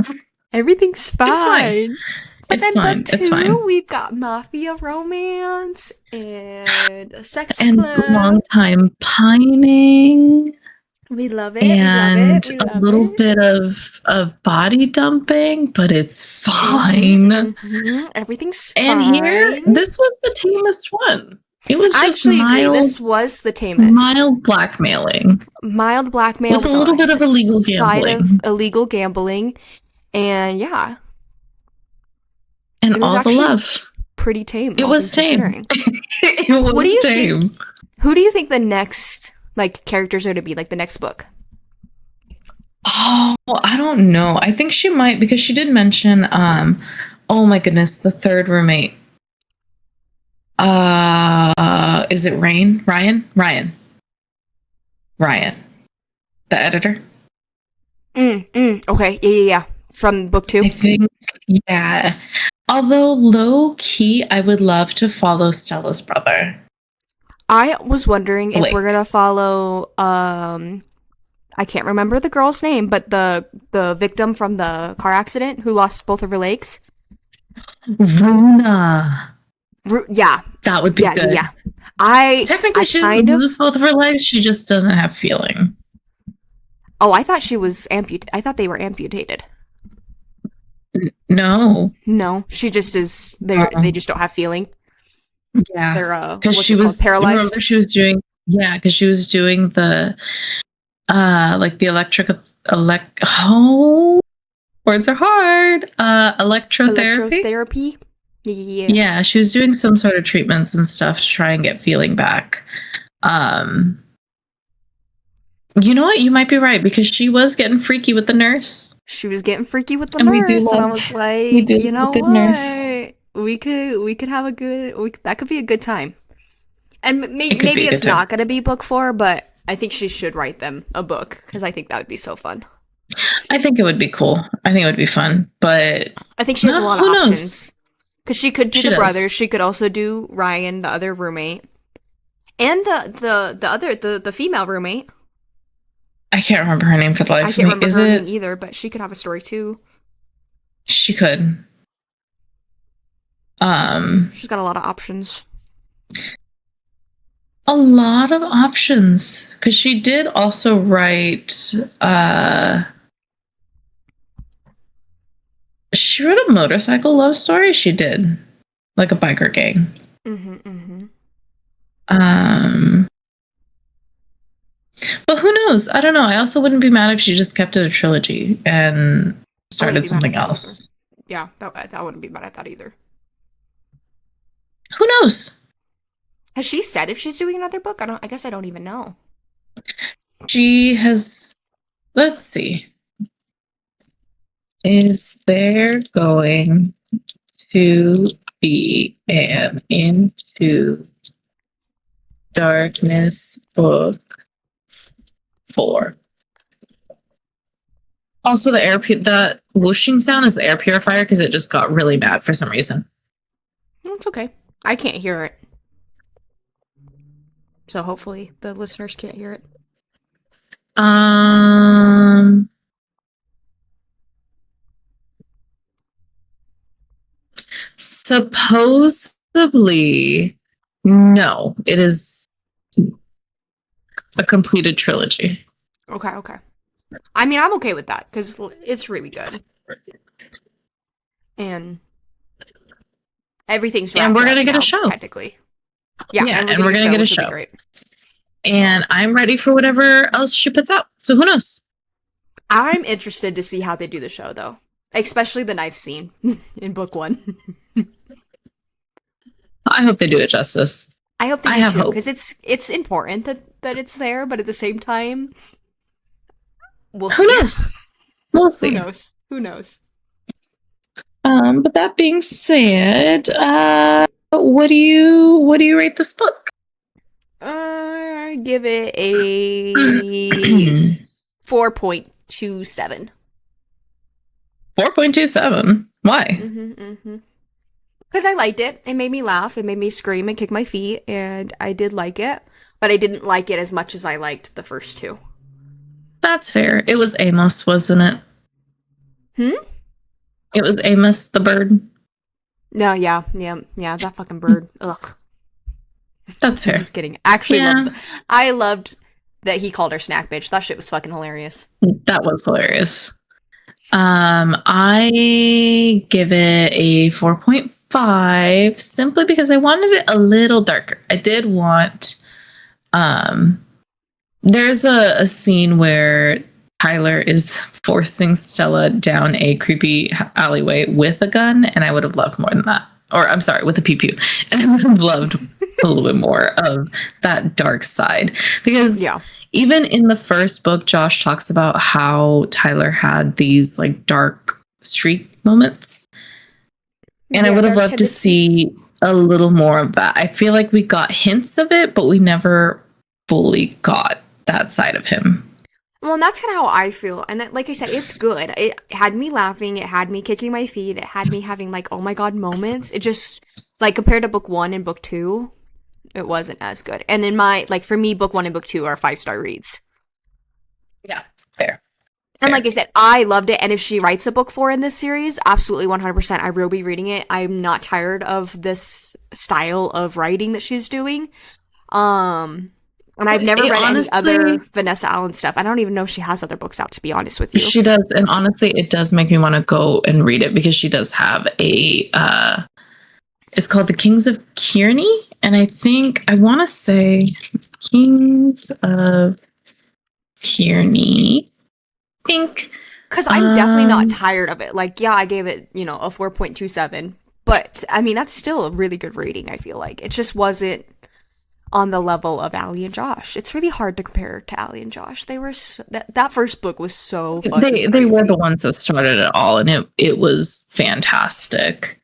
Speaker 1: Everything's fine.
Speaker 2: It's fine.
Speaker 1: But
Speaker 2: it's
Speaker 1: then
Speaker 2: fine.
Speaker 1: book 2,
Speaker 2: it's fine.
Speaker 1: We've got mafia romance and a sex
Speaker 2: and
Speaker 1: club.
Speaker 2: long time pining.
Speaker 1: We love it.
Speaker 2: And
Speaker 1: we love
Speaker 2: a little bit of body dumping, but it's fine.
Speaker 1: Everything's fine.
Speaker 2: And here, this was the tamest one. It was just mild.
Speaker 1: This was the tamest.
Speaker 2: Mild blackmailing.
Speaker 1: Mild blackmail
Speaker 2: with a little bit of illegal gambling.
Speaker 1: Illegal gambling, and yeah.
Speaker 2: And all the love.
Speaker 1: Pretty tame.
Speaker 2: It was tame. It was tame.
Speaker 1: Who do you think the next characters are to be, the next book?
Speaker 2: Oh, I don't know. I think she might, because she did mention oh my goodness, the third roommate. Is it Ryan? Ryan. The editor?
Speaker 1: Okay. Yeah. From book 2?
Speaker 2: I think, yeah. Although low key, I would love to follow Stella's brother.
Speaker 1: I was wondering if we're gonna follow I can't remember the girl's name, but the victim from the car accident who lost both of her legs.
Speaker 2: Runa.
Speaker 1: Yeah.
Speaker 2: That would be good.
Speaker 1: Yeah.
Speaker 2: Technically, she didn't lose both of her legs. She just doesn't have feeling.
Speaker 1: Oh, I thought she was amputated. I thought they were amputated.
Speaker 2: No,
Speaker 1: she just is. They just don't have feeling.
Speaker 2: Yeah,
Speaker 1: they're
Speaker 2: because she was
Speaker 1: paralyzed.
Speaker 2: Remember, she was doing because she was doing the the words are hard. Electrotherapy. Yeah, she was doing some sort of treatments and stuff to try and get feeling back. You know what? You might be right, because she was getting freaky with the nurse.
Speaker 1: She was getting freaky with the nurse, and I was like, you know what? Nurse. We could have that could be a good time. And maybe it's not going to be book 4, but I think she should write them a book, because I think that would be so fun.
Speaker 2: I think it would be cool. I think it would be fun, but
Speaker 1: I think she has a lot of options. Because she could do the brothers. She could also do Ryan, the other roommate, and the female roommate.
Speaker 2: I can't remember her name for the life of me.
Speaker 1: I can't remember her name either, but she could have a story too.
Speaker 2: She could.
Speaker 1: She's got a lot of options.
Speaker 2: A lot of options. Because she did also write... she wrote a motorcycle love story? She did. Like a biker gang. But who knows? I don't know. I also wouldn't be mad if she just kept it a trilogy and started something else.
Speaker 1: Yeah, I wouldn't be mad at that either.
Speaker 2: Who knows?
Speaker 1: Has she said if she's doing another book? I guess I don't even know.
Speaker 2: She has. Let's see. Is there going to be an Into Darkness book 4? Also, the whooshing sound is the air purifier, because it just got really bad for some reason.
Speaker 1: It's okay. I can't hear it. So hopefully the listeners can't hear it.
Speaker 2: Supposedly, no. It is a completed trilogy.
Speaker 1: Okay. I mean, I'm okay with that, because it's really good. And everything's wrapped
Speaker 2: and we're gonna get
Speaker 1: now,
Speaker 2: a show,
Speaker 1: technically. Yeah,
Speaker 2: and we're gonna get a show. Great. And I'm ready for whatever else she puts out. So who knows?
Speaker 1: I'm interested to see how they do the show, though, especially the knife scene in book 1.
Speaker 2: I hope they do it justice.
Speaker 1: I hope they do too, because it's important that it's there, but at the same time, we'll see.
Speaker 2: Who knows? We'll see.
Speaker 1: Who knows?
Speaker 2: But that being said, what do you rate this book?
Speaker 1: Give it a 4.27.
Speaker 2: 4.27. Why?
Speaker 1: Because I liked it. It made me laugh. It made me scream and kick my feet, and I did like it. But I didn't like it as much as I liked the first two.
Speaker 2: That's fair. It was Amos, wasn't it? It was Amos the bird.
Speaker 1: No, yeah, that fucking bird. Ugh.
Speaker 2: That's fair.
Speaker 1: I'm just kidding. Actually, I loved that he called her snack bitch. That shit was fucking hilarious.
Speaker 2: That was hilarious. I give it a 4.5 simply because I wanted it a little darker. I did want there's a scene where Tyler is forcing Stella down a creepy alleyway with a gun, and I would have loved more than that. Or I'm sorry, with a pew pew. And I would have loved a little bit more of that dark side. Because even in the first book, Josh talks about how Tyler had these like dark streak moments. And I would have loved to see a little more of that. I feel like we got hints of it, but we never fully got that side of him.
Speaker 1: Well, and that's kind of how I feel. And like I said, it's good. It had me laughing. It had me kicking my feet. It had me having like, oh my God moments. It just, like, compared to book 1 and book 2, it wasn't as good. And in my, like, for me, book 1 and book 2 are 5-star reads.
Speaker 2: Yeah, fair.
Speaker 1: And like I said, I loved it. And if she writes a book 4 in this series, absolutely 100%, I will be reading it. I'm not tired of this style of writing that she's doing. And I've never read any other Vanessa Allen stuff. I don't even know if she has other books out, to be honest with you.
Speaker 2: She does. And honestly, it does make me want to go and read it because she does have a, it's called The Kings of Kearney. And I want to say Kings of Kearney. I think.
Speaker 1: Because I'm definitely not tired of it. Like, yeah, I gave it, a 4.27. But, I mean, that's still a really good rating, I feel like. It just wasn't on the level of Allie and Josh. It's really hard to compare to Allie and Josh. They were that first book was so fucking
Speaker 2: they were the ones that started it all, and it was fantastic.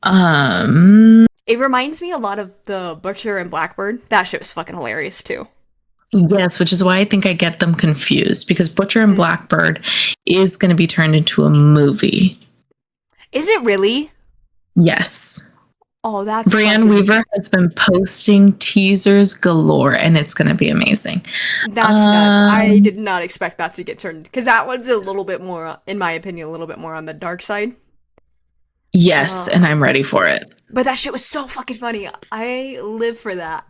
Speaker 1: It reminds me a lot of the Butcher and Blackbird. That shit was fucking hilarious too.
Speaker 2: Yes, which is why I think I get them confused, because Butcher and Blackbird is going to be turned into a movie.
Speaker 1: Is it really?
Speaker 2: Yes.
Speaker 1: Oh, that's
Speaker 2: Brianne Weaver has been posting teasers galore, and it's going to be amazing.
Speaker 1: That's nuts. I did not expect that to get turned, because that one's a little bit more, in my opinion, a little bit more on the dark side.
Speaker 2: Yes, and I'm ready for it.
Speaker 1: But that shit was so fucking funny. I live for that.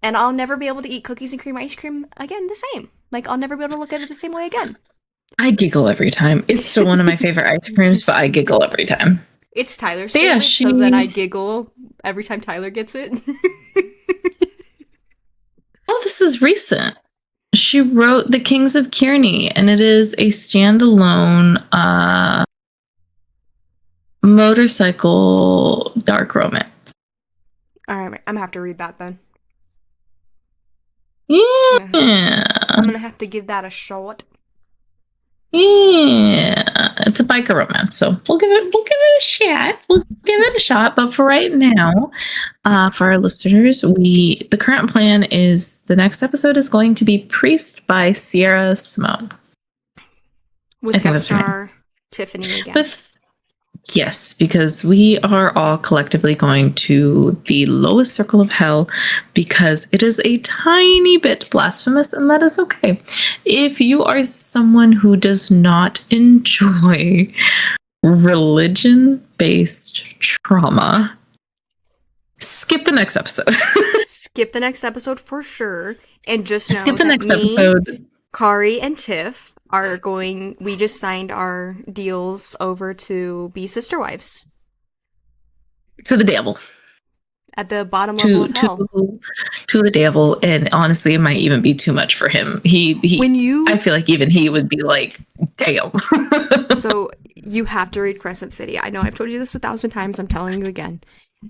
Speaker 1: And I'll never be able to eat cookies and cream ice cream again the same. Like, I'll never be able to look at it the same way again.
Speaker 2: I giggle every time. It's still one of my favorite ice creams, but I giggle every time.
Speaker 1: It's Tyler's favorite, so then I giggle every time Tyler gets it.
Speaker 2: Oh, this is recent. She wrote The Kings of Kearney, and it is a standalone motorcycle dark romance.
Speaker 1: All right, I'm gonna have to read that then.
Speaker 2: Yeah.
Speaker 1: I'm gonna have to give that a shot.
Speaker 2: Yeah, it's a biker romance, so we'll give it a shot. We'll give it a shot. But for right now, for our listeners, the current plan is the next episode is going to be Priest by Sierra Simone.
Speaker 1: With guest star Tiffany again.
Speaker 2: Yes, because we are all collectively going to the lowest circle of hell because it is a tiny bit blasphemous, and that is okay. If you are someone who does not enjoy religion-based trauma, skip the next episode.
Speaker 1: Skip the next episode for sure. And just know
Speaker 2: skip the next episode.
Speaker 1: Kari and Tiff we just signed our deals over to be sister wives.
Speaker 2: To the devil.
Speaker 1: At the bottom level of hell.
Speaker 2: To the devil, and honestly, it might even be too much for him. I feel like even he would be like, damn.
Speaker 1: So you have to read Crescent City. I know I've told you this 1,000 times. I'm telling you again.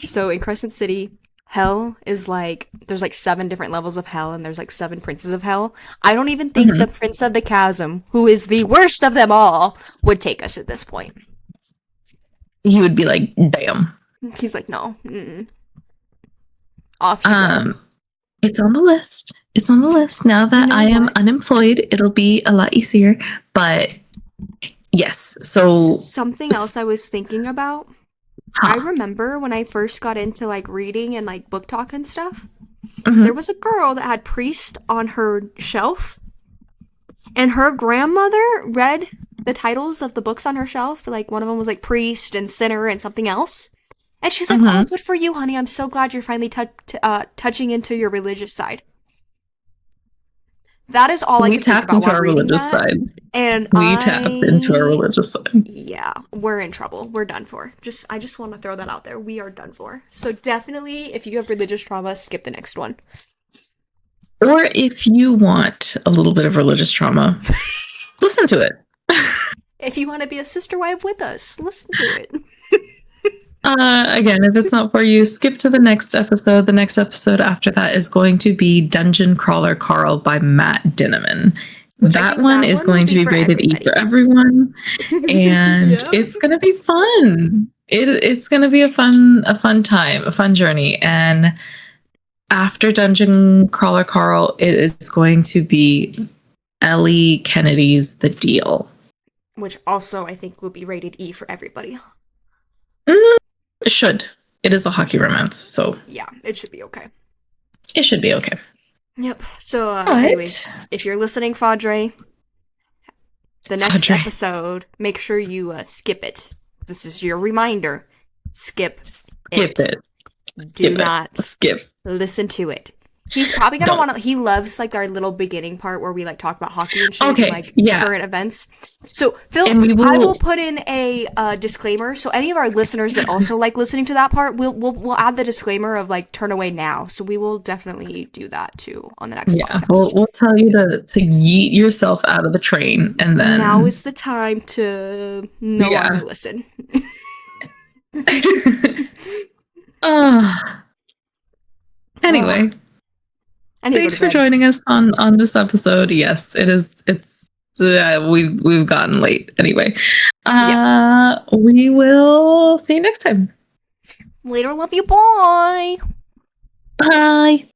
Speaker 1: So in Crescent City, hell is like there's like 7 different levels of hell, and there's like 7 princes of hell. I don't even think the
Speaker 2: Mhm.
Speaker 1: prince of the chasm, who is the worst of them all, would take us at this point.
Speaker 2: He would be like, damn.
Speaker 1: He's like, no, off you go.
Speaker 2: Um, it's on the list. It's on the list. Now
Speaker 1: You
Speaker 2: that
Speaker 1: know
Speaker 2: I am
Speaker 1: what?
Speaker 2: unemployed, it'll be a lot easier. But yes, so
Speaker 1: Something else I was thinking about. I
Speaker 2: huh.
Speaker 1: remember when I first got into like reading and like book talk and stuff, there
Speaker 2: Mhm.
Speaker 1: was a girl that had priest on her shelf, and her grandmother read the titles of the books on her shelf. Like one of them was like priest and sinner and something else. And she's like, "Oh,
Speaker 2: Mhm.
Speaker 1: good for you, honey. I'm so glad you're finally touching into your religious side." That is all I
Speaker 2: We
Speaker 1: could think
Speaker 2: tapped
Speaker 1: about
Speaker 2: into
Speaker 1: while
Speaker 2: our
Speaker 1: reading
Speaker 2: religious
Speaker 1: that.
Speaker 2: side.
Speaker 1: And
Speaker 2: We tapped into our religious side.
Speaker 1: yeah, we're in trouble. We're done for. I just want to throw that out there. We are done for. So definitely, if you have religious trauma, skip the next one.
Speaker 2: Or if you want a little bit of religious trauma, listen to it.
Speaker 1: If you want to be a sister wife with us, listen to it.
Speaker 2: Again, if it's not for you, skip to the next episode. The next episode after that is going to be Dungeon Crawler Carl by Matt Dinneman.
Speaker 1: Which I
Speaker 2: That
Speaker 1: think
Speaker 2: one
Speaker 1: that
Speaker 2: is
Speaker 1: one will
Speaker 2: going to
Speaker 1: be
Speaker 2: be
Speaker 1: for
Speaker 2: rated E for
Speaker 1: everybody.
Speaker 2: everyone, and
Speaker 1: Yep.
Speaker 2: it's going to be fun. It's going to be a fun time, a fun journey. And after Dungeon Crawler Carl, it is going to be Ellie Kennedy's The Deal.
Speaker 1: Which also I think will be rated E for everybody.
Speaker 2: Mm, it should. It is a hockey romance, so
Speaker 1: Yeah, it should be okay.
Speaker 2: it should be okay.
Speaker 1: Yep. So, anyways,
Speaker 2: But
Speaker 1: if you're listening, Fadre, the next
Speaker 2: Audrey,
Speaker 1: episode, make sure you skip it. This is your reminder. Skip
Speaker 2: skip
Speaker 1: it.
Speaker 2: it.
Speaker 1: Do
Speaker 2: Skip it.
Speaker 1: not
Speaker 2: Skip.
Speaker 1: listen to it. He's probably gonna
Speaker 2: Don't.
Speaker 1: want to. He loves like our little beginning part where we like talk about hockey and shit and
Speaker 2: Okay.
Speaker 1: like
Speaker 2: Yeah.
Speaker 1: current events. So Phil,
Speaker 2: And we
Speaker 1: I will
Speaker 2: will.
Speaker 1: put in a disclaimer. So any of our listeners that also like listening to that part, we'll add the disclaimer of like turn away now. So we will definitely do that too on the next
Speaker 2: Yeah. We'll
Speaker 1: podcast.
Speaker 2: we'll tell you to yeet yourself out of the train and
Speaker 1: Now
Speaker 2: then
Speaker 1: is the time to no longer
Speaker 2: yeah.
Speaker 1: listen.
Speaker 2: uh,
Speaker 1: Ugh,
Speaker 2: anyway,
Speaker 1: I need to go
Speaker 2: thanks
Speaker 1: to
Speaker 2: for
Speaker 1: bed.
Speaker 2: joining us on this episode. Yes, it is. It's we've gotten late anyway.
Speaker 1: Yep.
Speaker 2: We will see you next time.
Speaker 1: Later, love you. Bye.
Speaker 2: Bye.